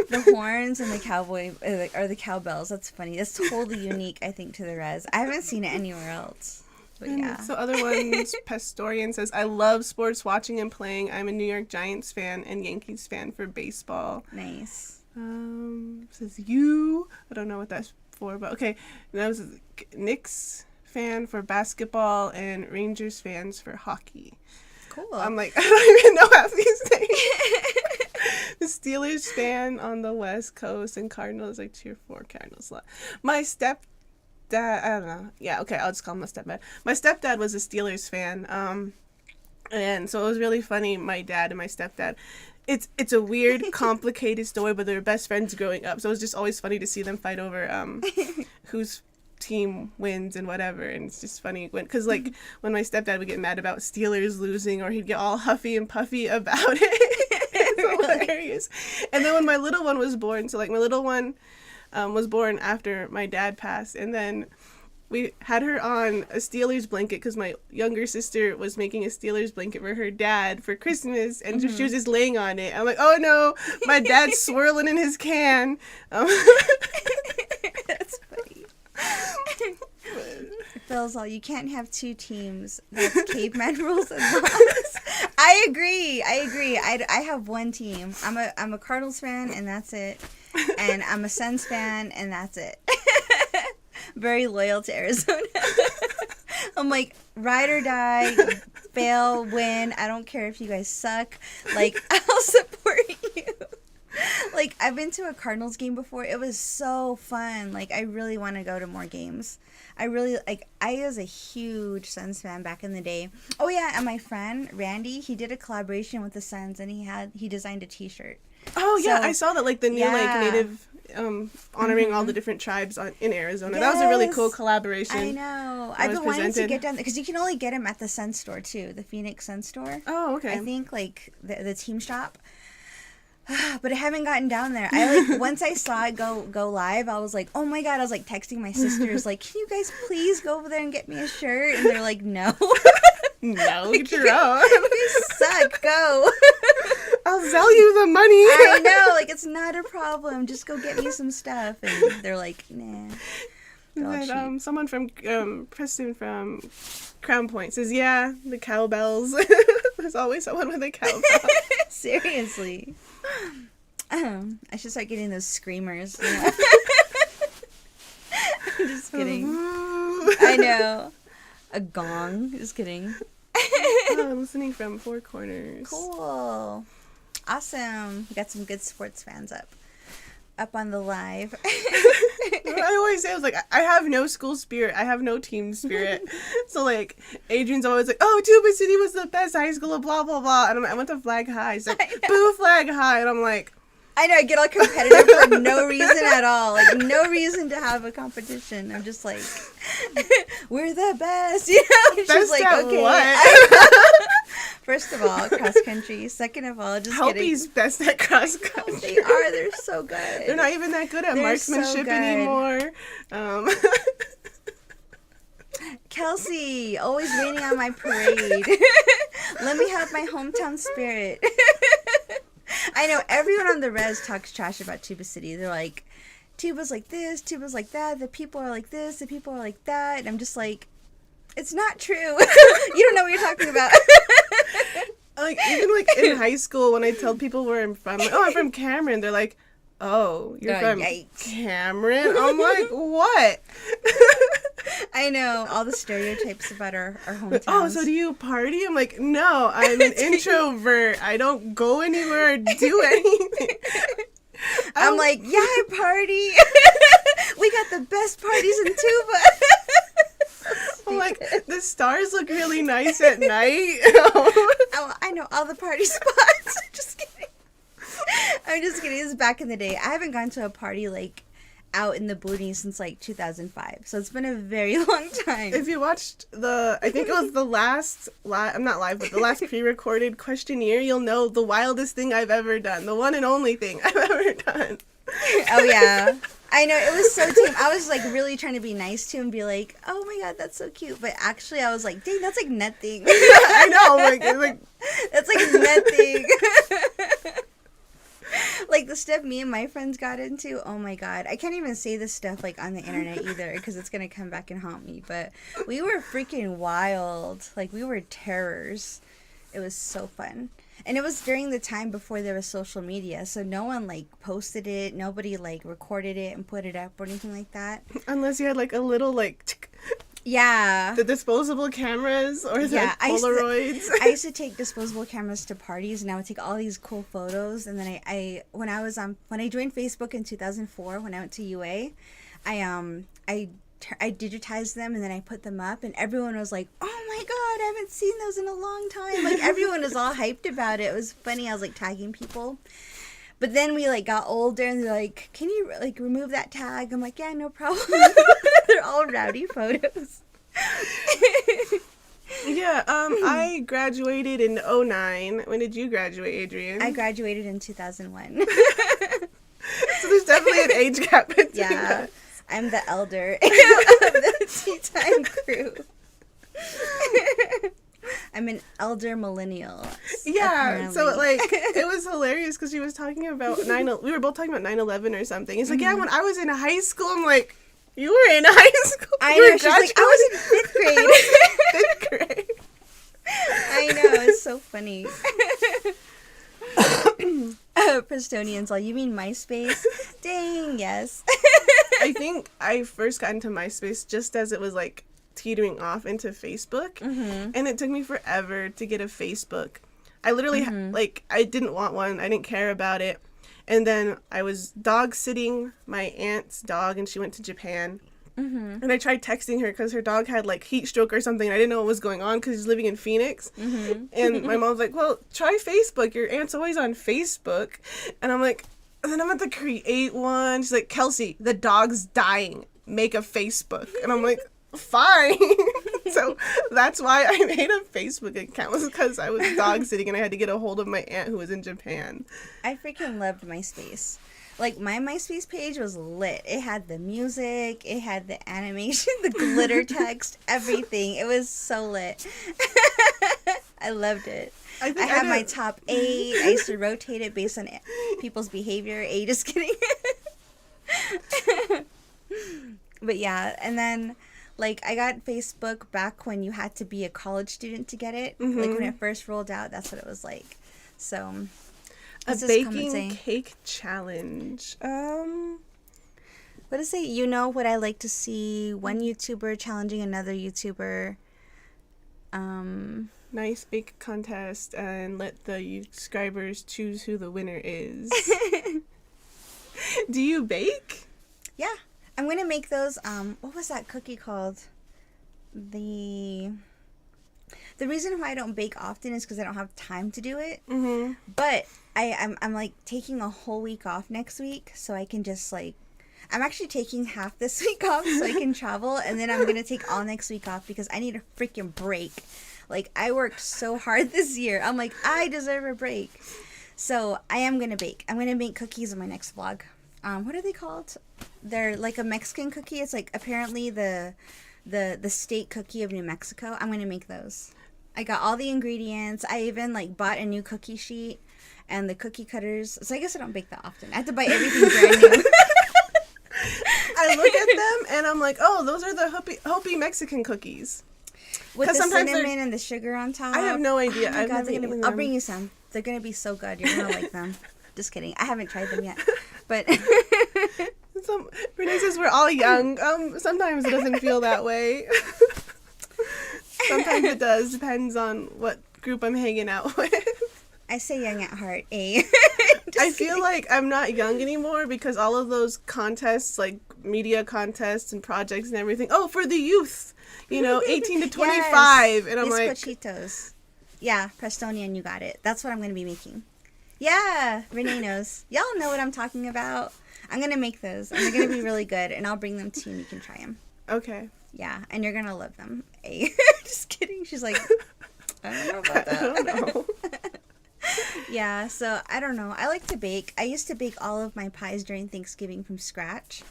The horns and the cowboy or the cowbells. That's funny. That's totally unique, I think, to the res. I haven't seen it anywhere else. But yeah. So other ones, Pastorian says, I love sports watching and playing. I'm a New York Giants fan and Yankees fan for baseball. Nice. Says you. I don't know what that's for, but okay. And that was Knicks fan for basketball and Rangers fans for hockey. Cool. I'm like, I don't even know half these things. The Steelers fan on the West Coast and Cardinals, I cheer for Cardinals. My stepdad, I don't know. Yeah, okay, I'll just call him my stepdad. My stepdad was a Steelers fan, and so it was really funny, my dad and my stepdad. It's a weird, complicated story, but they were best friends growing up, so it was just always funny to see them fight over whose team wins and whatever. And it's just funny because like when my stepdad would get mad about Steelers losing, or he'd get all huffy and puffy about it. It's hilarious. And then when my little one was born, so like my little one was born after my dad passed, and then we had her on a Steelers blanket because my younger sister was making a Steelers blanket for her dad for Christmas, and she was just laying on it. I'm like, oh no, my dad's swirling in his can. That's funny. Phil's all, you can't have two teams. That's caveman rules and laws. I agree. I have one team. I'm a Cardinals fan, and that's it. And I'm a Suns fan, and that's it. Very loyal to Arizona. I'm like, ride or die, fail, win. I don't care if you guys suck. Like, I'll support you. Like, I've been to a Cardinals game before. It was so fun. Like, I really want to go to more games. I was a huge Suns fan back in the day. Oh, yeah, and my friend, Randy, he did a collaboration with the Suns, and he designed a t-shirt. Oh, yeah, I saw that, like, the new, like, native, honoring all the different tribes in Arizona. Yes. That was a really cool collaboration. I know. I've been wanting to get down there, because you can only get them at the Sun store, too, the Phoenix Sun store. Oh, okay. I think, like, the team shop. But I haven't gotten down there. I like once I saw it go live, I was like, oh my God. I was like texting my sisters, like, can you guys please go over there and get me a shirt? And they're like, no. No, get your own. You suck, go. I'll sell you the money. I know, like, it's not a problem. Just go get me some stuff. And they're like, nah. But, someone from Preston from Crown Point says, yeah, the cowbells. There's always someone with a cowbell. Seriously. I should start getting those screamers. You know? I'm just kidding. I know. A gong. Just kidding. I'm listening from Four Corners. Cool. Awesome. We got some good sports fans up on the live. I always say, I was like, I have no school spirit. I have no team spirit. So, like, Adrian's always like, oh, Tuba City was the best high school, blah, blah, blah. And I went to Flag High. He's like, boo Flag High. And I'm like... I know, I get all competitive for no reason at all. Like, no reason to have a competition. I'm just like, we're the best, you know? Best like, at okay. what? First of all, cross country. Second of all, just Helpy's best at cross country. They are. They're so good. They're not even that good at They're marksmanship so good. anymore. Kelsey, always raining on my parade. Let me have my hometown spirit. I know everyone on the res talks trash about Tuba City. They're like, Tuba's like this, Tuba's like that, the people are like this, the people are like that. And I'm just like, it's not true. You don't know what you're talking about. Like, even like in high school, when I tell people where I'm from, like, oh, I'm from Cameron, they're like, oh, you're from Cameron? I'm like, what? I know, all the stereotypes about our hometowns. Oh, so do you party? I'm like, no, I'm an introvert. I don't go anywhere or do anything. I'm like, yeah, I party. We got the best parties in Tuba. I'm like, the stars look really nice at night. Oh, I know all the party spots. Just kidding. I'm just kidding. This is back in the day. I haven't gone to a party like out in the boonies since like 2005. So it's been a very long time. If you watched I think it was the last, I'm not live, but the last pre-recorded questionnaire, you'll know the wildest thing I've ever done. The one and only thing I've ever done. Oh, yeah. I know, it was so tame. I was like really trying to be nice to him and be like, oh my god, that's so cute. But actually I was like, dang, that's like nothing. I know, like that's like nothing. Like the stuff me and my friends got into, oh my god. I can't even say this stuff like on the internet either because it's going to come back and haunt me. But we were freaking wild. Like we were terrors. It was so fun. And it was during the time before there was social media. So no one like posted it. Nobody like recorded it and put it up or anything like that. Unless you had like a little like... Yeah. The disposable cameras or the Polaroids. I used to take disposable cameras to parties and I would take all these cool photos. And then when I joined Facebook in 2004, when I went to UA, I digitized them and then I put them up and everyone was like, oh my god, I haven't seen those in a long time. Like everyone was all hyped about it. It was funny. I was like tagging people. But then we like got older and they're like, can you like remove that tag? I'm like, yeah, no problem. They're all rowdy photos. Yeah, I graduated in 2009. When did you graduate, Adrian? I graduated in 2001. So there's definitely an age gap between us. I'm the elder of the Tea Time crew. I'm an elder millennial. Yeah, apparently. so like it was hilarious because she was talking about we were both talking about 9/11 or something. He's like, yeah, when I was in high school, I'm like, you were in high school. I know. She's like, I was in 5th grade. 5th grade. I know. It's so funny. Prestonians, all you mean MySpace? Dang, yes. I think I first got into MySpace just as it was like teetering off into Facebook, and it took me forever to get a Facebook. I literally like I didn't want one. I didn't care about it. And then I was dog sitting my aunt's dog and she went to Japan. And I tried texting her because her dog had like heat stroke or something. I didn't know what was going on because she's living in Phoenix. And my mom's like, well, try Facebook. Your aunt's always on Facebook. And I'm like, and then I'm at the create one. She's like, Kelsey, the dog's dying. Make a Facebook. And I'm like, fine. So that's why I made a Facebook account, was because I was dog sitting and I had to get a hold of my aunt who was in Japan. I freaking loved MySpace. Like, my MySpace page was lit. It had the music, it had the animation, the glitter text, everything. It was so lit. I loved it. I had my top 8. I used to rotate it based on people's behavior. Just kidding. But yeah, and then like I got Facebook back when you had to be a college student to get it. Like when it first rolled out, that's what it was like. So a baking cake challenge. What is it? You know what I like to see? One YouTuber challenging another YouTuber. Nice bake contest and let the subscribers choose who the winner is. Do you bake? Yeah. I'm going to make those, what was that cookie called? The reason why I don't bake often is because I don't have time to do it. But I'm like taking a whole week off next week, so I can just like, I'm actually taking half this week off so I can travel, and then I'm going to take all next week off because I need a freaking break. Like, I worked so hard this year. I'm like, I deserve a break. So I am going to bake. I'm going to make cookies in my next vlog. What are they called? They're like a Mexican cookie. It's like apparently the state cookie of New Mexico. I'm going to make those. I got all the ingredients. I even like bought a new cookie sheet and the cookie cutters. So I guess I don't bake that often. I have to buy everything brand new. I look at them and I'm like, oh, those are the Hopi Mexican cookies. With the cinnamon and the sugar on top. I have no idea. Oh my God, I'll bring you some. They're going to be so good. You're going to like them. Just kidding. I haven't tried them yet. But Renee says we're all young. Sometimes it doesn't feel that way. Sometimes it does. Depends on what group I'm hanging out with. I say young at heart, eh? I feel like I'm not young anymore because all of those contests, like media contests and projects and everything, oh, for the youth, 18 to 25. Yes, and I'm like... Bizcochitos. Yeah, Prestonian, you got it. That's what I'm going to be making. Yeah, Renee knows. Y'all know what I'm talking about. I'm going to make those, and they're going to be really good, and I'll bring them to you, and you can try them. Okay. Yeah, and you're going to love them. Hey. Just kidding. She's like, I don't know about that. I don't know. Yeah, so I don't know. I like to bake. I used to bake all of my pies during Thanksgiving from scratch.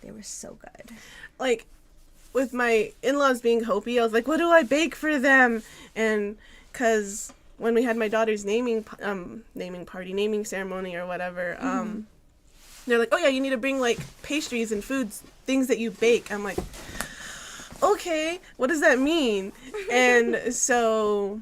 They were so good. Like, with my in-laws being Hopi, I was like, what do I bake for them? And because when we had my daughter's naming ceremony or whatever, they're like, oh yeah, you need to bring like pastries and foods, things that you bake. I'm like, okay, what does that mean? And so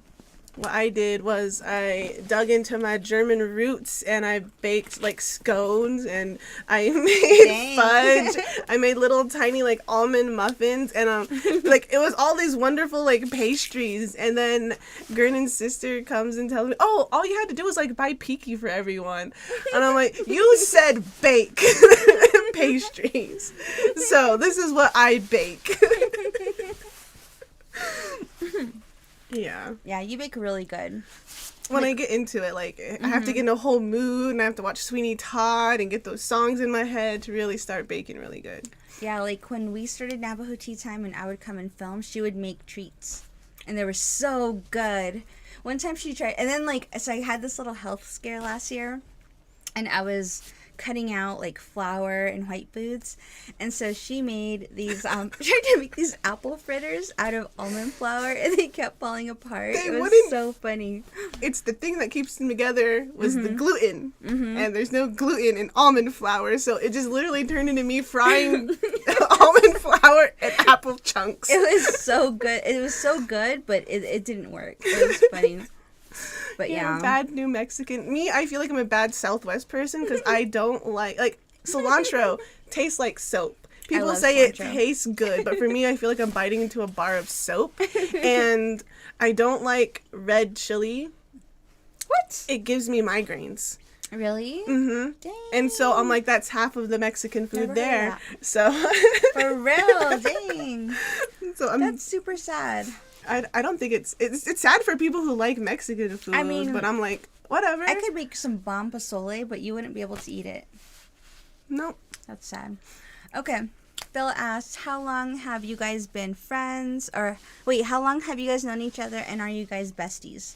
what I did was I dug into my German roots and I baked like scones and I made fudge. I made little tiny like almond muffins and like it was all these wonderful like pastries. And then Gernon's sister comes and tells me, oh, all you had to do was like buy Peaky for everyone. And I'm like, you said bake pastries. So this is what I bake. Yeah. Yeah, you bake really good. When I get into it, like, I have to get in a whole mood, and I have to watch Sweeney Todd and get those songs in my head to really start baking really good. Yeah, like, when we started Navajo Tea Time and I would come and film, she would make treats. And they were so good. One time she tried, and then, like, so I had this little health scare last year, and I was cutting out like flour and white foods, and so she made these tried to make these apple fritters out of almond flour, and they kept falling apart. It was so funny. It's the thing that keeps them together was the gluten, and there's no gluten in almond flour, so it just literally turned into me frying almond flour and apple chunks. It was so good. It was so good, but it didn't work. It was funny. But yeah. Bad New Mexican. Me, I feel like I'm a bad Southwest person because I don't like cilantro tastes like soap. People say cilantro. It tastes good, but for me, I feel like I'm biting into a bar of soap. And I don't like red chili. What? It gives me migraines. Really? Mm-hmm. Dang. And so I'm like, that's half of the Mexican food there. So for real, dang. So that's super sad. I don't think it's sad for people who like Mexican food. I mean, but I'm like, whatever. I could make some bomb pozole, but you wouldn't be able to eat it. Nope. That's sad. Okay. Phil asked, how long have you guys been friends? Or, wait, how long have you guys known each other, and are you guys besties?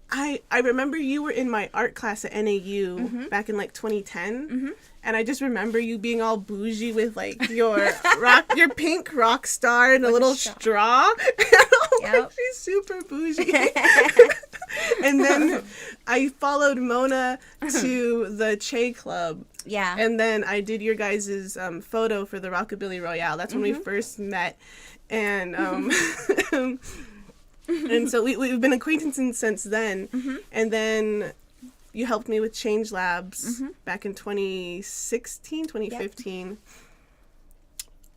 I remember you were in my art class at NAU back in like 2010, and I just remember you being all bougie with like your your pink rock star and a little straw. Yep. She's super bougie. And then I followed Mona to the Che Club. Yeah. And then I did your guys' photo for the Rockabilly Royale. That's when we first met, and and so we've been acquaintances since then. And then you helped me with Change Labs back in 2016, 2015. Yep.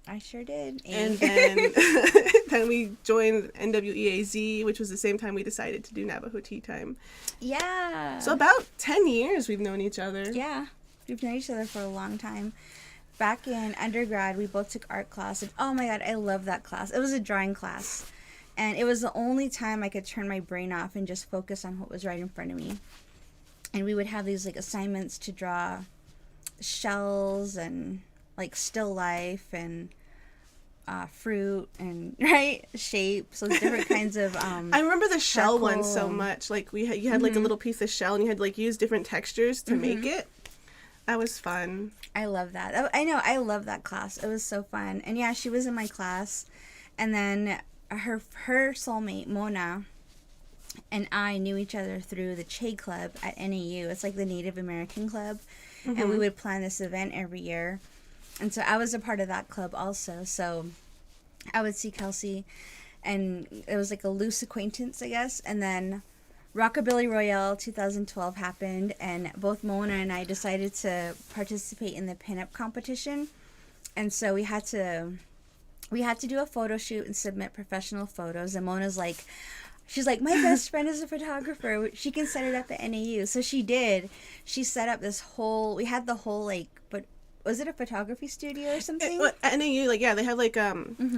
I sure did. And then then we joined NWEAZ, which was the same time we decided to do Navajo Tea Time. Yeah. So about 10 years we've known each other. Yeah. We've known each other for a long time. Back in undergrad, we both took art class. And oh my God, I love that class. It was a drawing class. And it was the only time I could turn my brain off and just focus on what was right in front of me. And we would have these like assignments to draw shells and like still life and fruit and right shapes, so different kinds of. I remember the shell one so and- much. Like you had like a little piece of shell, and you had to like use different textures to make it. That was fun. I love that. I know. I love that class. It was so fun. And yeah, she was in my class, and then her soulmate Mona and I knew each other through the Che Club at NAU. It's like the Native American Club, and we would plan this event every year. And so I was a part of that club also. So I would see Kelsey, and it was like a loose acquaintance, I guess. And then Rockabilly Royale 2012 happened, and both Mona and I decided to participate in the pinup competition. And so we had to do a photo shoot and submit professional photos. And Mona's like, she's like, my best friend is a photographer. She can set it up at NAU. So she did. She set up this whole, we had the whole like, but was it a photography studio or something? At NAU, like, yeah, they have like a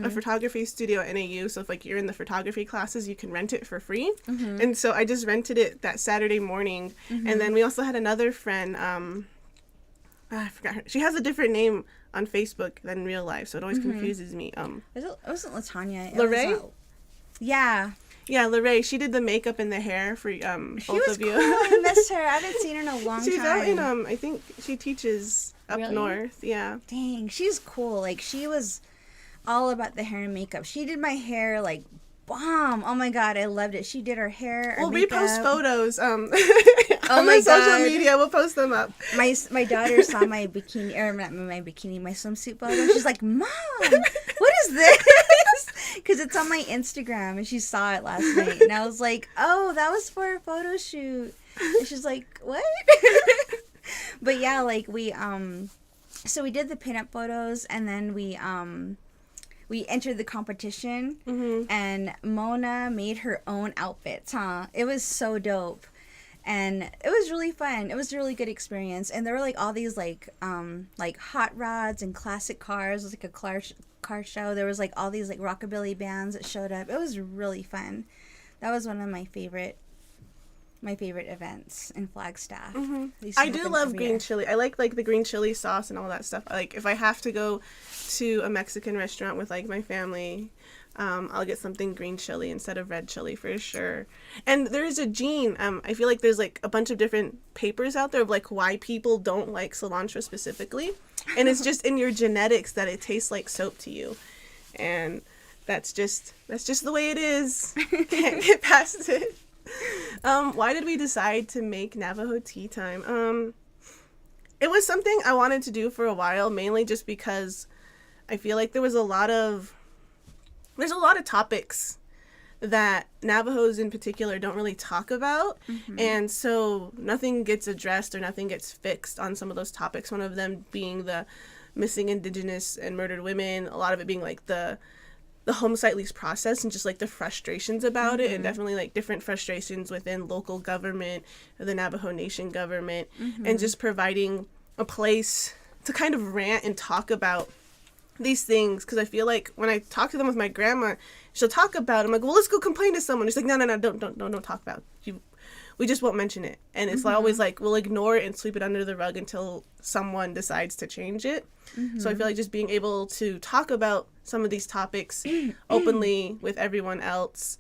photography studio at NAU. So if like you're in the photography classes, you can rent it for free. And so I just rented it that Saturday morning. And then we also had another friend, I forgot her. She has a different name on Facebook than in real life, so it always confuses me. It wasn't Latanya. Lorraine? Yeah. Yeah, Lorraine. She did the makeup and the hair for both of you. Cool. I missed her. I haven't seen her in a long She's time. out in I think she teaches up Really? north. Yeah. Dang, she's cool. Like, she was all about the hair and makeup. She did my hair like bomb. Oh my god, I loved it. She did her hair. Her We'll makeup. repost photos. Oh on my the social God. media. We'll post them up. My daughter saw my bikini, or not my bikini, my swimsuit photo. She's like, Mom, what is this? Because it's on my Instagram, and she saw it last night. And I was like, oh, that was for a photo shoot. And she's like, what? But yeah, like so we did the pinup photos, and then we entered the competition, and Mona made her own outfits, huh? It was so dope. And it was really fun. It was a really good experience. And there were like all these like hot rods and classic cars. It was like a car show. There was like all these like rockabilly bands that showed up. It was really fun. That was one of my favorite events in Flagstaff. I do love green chili. I like the green chili sauce and all that stuff. Like if I have to go to a Mexican restaurant with like my family, I'll get something green chili instead of red chili for sure. And there's a gene. I feel like there's like a bunch of different papers out there of like why people don't like cilantro specifically, and it's just in your genetics that it tastes like soap to you, and that's just the way it is. Can't get past it. Why did we decide to make Navajo Tea Time? It was something I wanted to do for a while, mainly just because I feel like there's a lot of topics that Navajos in particular don't really talk about, and so nothing gets addressed or nothing gets fixed on some of those topics. One of them being the missing Indigenous and murdered women, a lot of it being like the home site lease process and just like the frustrations about it, and definitely like different frustrations within local government, the Navajo Nation government, and just providing a place to kind of rant and talk about these things. Because I feel like when I talk to them with my grandma, she'll talk about it. I'm like, well, let's go complain to someone. She's like, no, don't talk about it. We just won't mention it. And it's always like we'll ignore it and sweep it under the rug until someone decides to change it. So I feel like just being able to talk about some of these topics openly with everyone else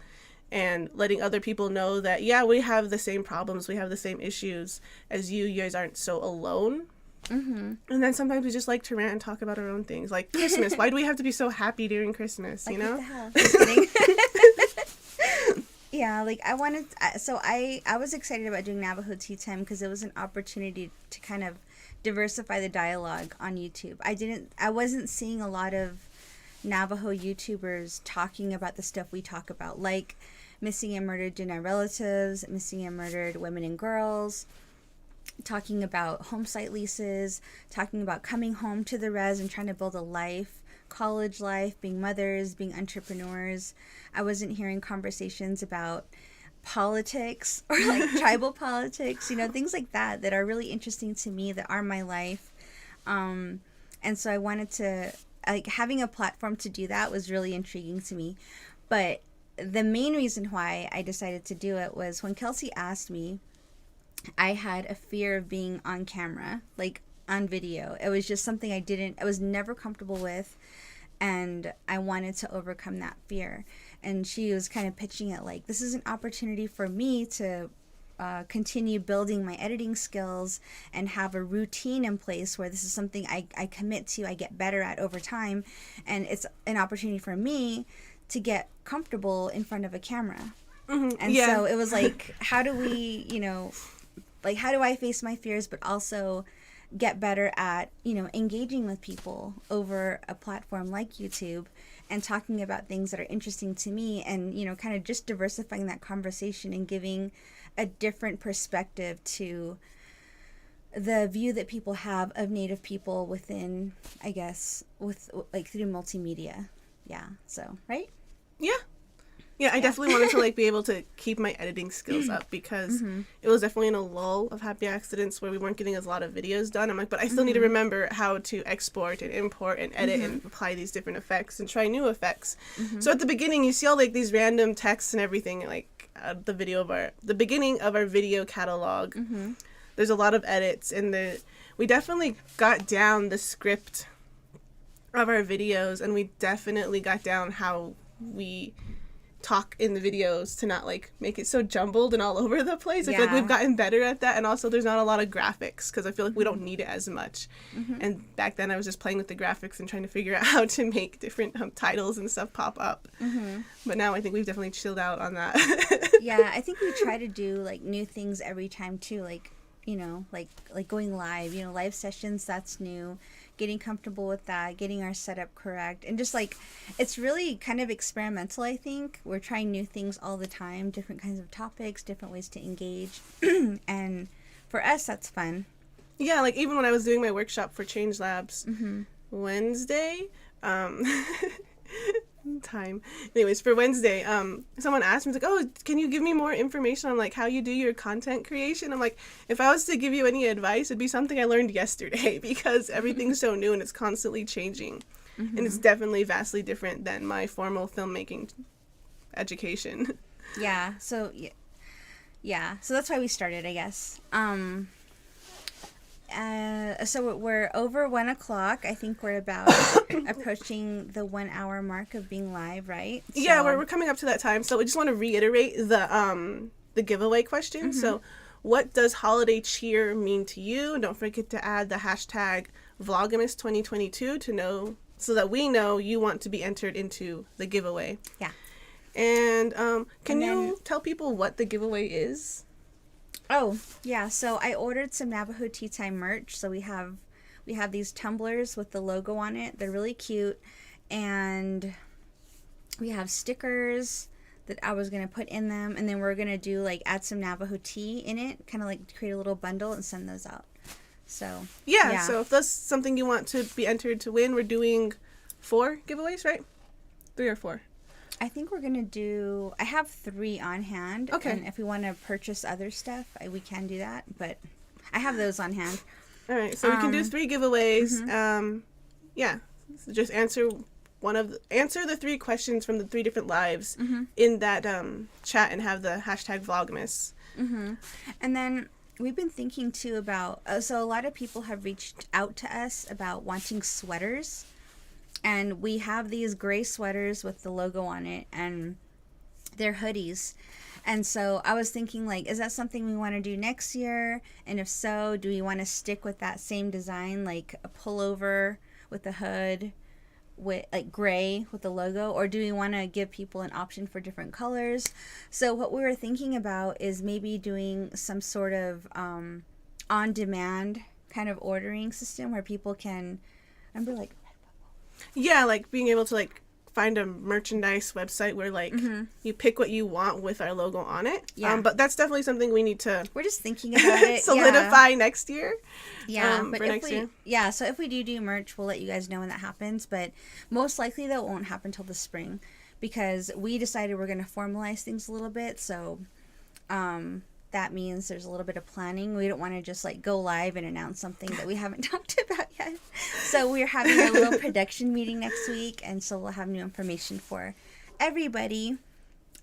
and letting other people know that, yeah, we have the same problems, we have the same issues as you guys aren't so alone. And then sometimes we just like to rant and talk about our own things, like Christmas. Why do we have to be so happy during Christmas, like, you know? what the hell? Yeah, like I was excited about doing Navajo Tea Time because it was an opportunity to kind of diversify the dialogue on YouTube. I wasn't seeing a lot of Navajo YouTubers talking about the stuff we talk about, like missing and murdered Denai relatives, missing and murdered women and girls, talking about home site leases, talking about coming home to the res and trying to build a life, college life, being mothers, being entrepreneurs. I wasn't hearing conversations about politics or like tribal politics, things like that are really interesting to me, that are my life. And so I wanted to, like, having a platform to do that was really intriguing to me. But the main reason why I decided to do it was when Kelsey asked me, I had a fear of being on camera, like on video. It was just something I was never comfortable with. and I wanted to overcome that fear. And she was kind of pitching it like, this is an opportunity for me to continue building my editing skills and have a routine in place where this is something I commit to, I get better at over time. And it's an opportunity for me to get comfortable in front of a camera. Mm-hmm. And so it was like, how do we, like, how do I face my fears, but also get better at, engaging with people over a platform like YouTube and talking about things that are interesting to me, and, kind of just diversifying that conversation and giving a different perspective to the view that people have of Native people within, I guess, with like through multimedia. Yeah. So, right? Yeah. Yeah, I definitely wanted to like be able to keep my editing skills up, because it was definitely in a lull of happy accidents where we weren't getting a lot of videos done. I'm like, but I still need to remember how to export and import and edit and apply these different effects and try new effects. So at the beginning, you see all like these random texts and everything, like the beginning of our video catalog. There's a lot of edits, and we definitely got down the script of our videos, and we definitely got down how we talk in the videos to not like make it so jumbled and all over the place. I feel like we've gotten better at that, and also there's not a lot of graphics because I feel like we don't need it as much. And back then I was just playing with the graphics and trying to figure out how to make different titles and stuff pop up. But now I think we've definitely chilled out on that. Yeah, I think we try to do like new things every time too, like like going live, live sessions, that's new. Getting comfortable with that, getting our setup correct, and just like, it's really kind of experimental. I think we're trying new things all the time, different kinds of topics, different ways to engage, and for us that's fun. Yeah, like even when I was doing my workshop for Change Labs Wednesday, anyways, for Wednesday, someone asked me, like, oh, can you give me more information on like how you do your content creation? I'm like, if I was to give you any advice, it'd be something I learned yesterday, because everything's so new and it's constantly changing, and it's definitely vastly different than my formal filmmaking education. So that's why we started, I guess. So we're over 1 o'clock. I think we're about approaching the 1 hour mark of being live, right? So, yeah, we're coming up to that time. So we just want to reiterate the giveaway question. So what does holiday cheer mean to you? And don't forget to add the hashtag Vlogmas 2022 to know, so that we know you want to be entered into the giveaway. Yeah. And can you tell people what the giveaway is? Oh, yeah. So I ordered some Navajo Tea Time merch. So we have these tumblers with the logo on it. They're really cute. And we have stickers that I was going to put in them. And then we're going to do like add some Navajo tea in it, kind of like create a little bundle and send those out. So, yeah. So if that's something you want to be entered to win, we're doing 4 giveaways, right? 3 or 4? I think we're going to do, I have 3 on hand. Okay. And if we want to purchase other stuff, we can do that. But I have those on hand. All right. So we can do 3 giveaways. Yeah. So just answer the 3 questions from the 3 different lives in that chat, and have the hashtag Vlogmas. And then we've been thinking too about, so a lot of people have reached out to us about wanting sweaters. And we have these gray sweaters with the logo on it, and they're hoodies. And so I was thinking, like, is that something we want to do next year? And if so, do we want to stick with that same design, like a pullover with a hood, with like gray with the logo? Or do we want to give people an option for different colors? So what we were thinking about is maybe doing some sort of on-demand kind of ordering system where people can, remember, like, yeah, like being able to like find a merchandise website where like you pick what you want with our logo on it. Yeah. But that's definitely something we need to. We're just thinking about it. Solidify next year. Yeah, but so if we do merch, we'll let you guys know when that happens. But most likely that won't happen until the spring, because we decided we're going to formalize things a little bit. So, that means there's a little bit of planning. We don't want to just like go live and announce something that we haven't talked about yet. So we're having a little production meeting next week, and so we'll have new information for everybody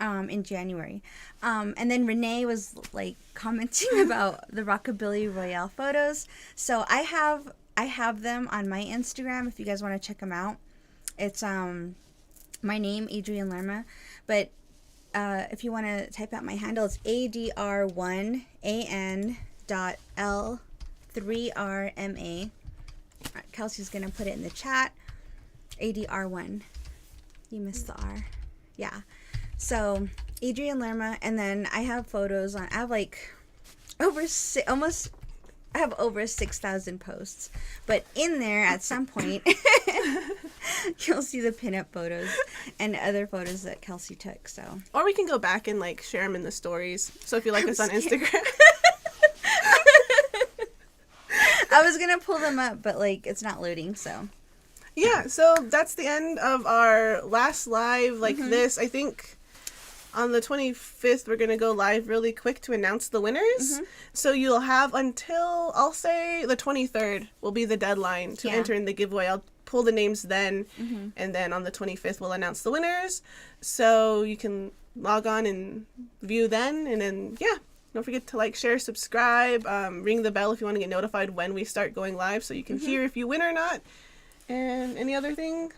in January. And then Renee was like commenting about the Rockabilly Royale photos. So I have them on my Instagram if you guys want to check them out. It's my name, Adrian Lerma, but if you want to type out my handle, it's ADR1AN.L3RMA. Kelsey's gonna put it in the chat. ADR1. You missed the R. Yeah. So Adrian Lerma, and then I have photos on. I have like over 6,000 posts, but in there at some point you'll see the pinup photos and other photos that Kelsey took. So, or we can go back and like share them in the stories. So if you like us on Instagram. I was gonna pull them up, but like it's not loading. So yeah, so that's the end of our last live like this. I think on the 25th, we're going to go live really quick to announce the winners. So you'll have until, I'll say, the 23rd will be the deadline to enter in the giveaway. I'll pull the names then, and then on the 25th, we'll announce the winners. So you can log on and view then. And then, yeah, don't forget to like, share, subscribe, ring the bell if you want to get notified when we start going live so you can hear if you win or not. And any other thing?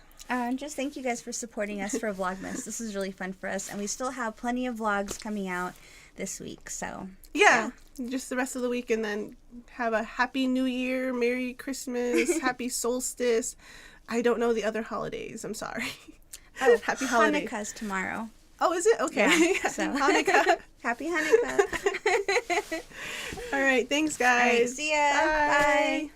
Just thank you guys for supporting us for Vlogmas. This is really fun for us, and we still have plenty of vlogs coming out this week. So yeah, just the rest of the week, and then have a happy New Year, Merry Christmas, Happy Solstice. I don't know the other holidays. I'm sorry. Oh, happy holidays. Hanukkah's tomorrow. Oh, is it? Okay. Yeah, so Hanukkah. Happy Hanukkah. All right. Thanks, guys. All right, see ya. Bye.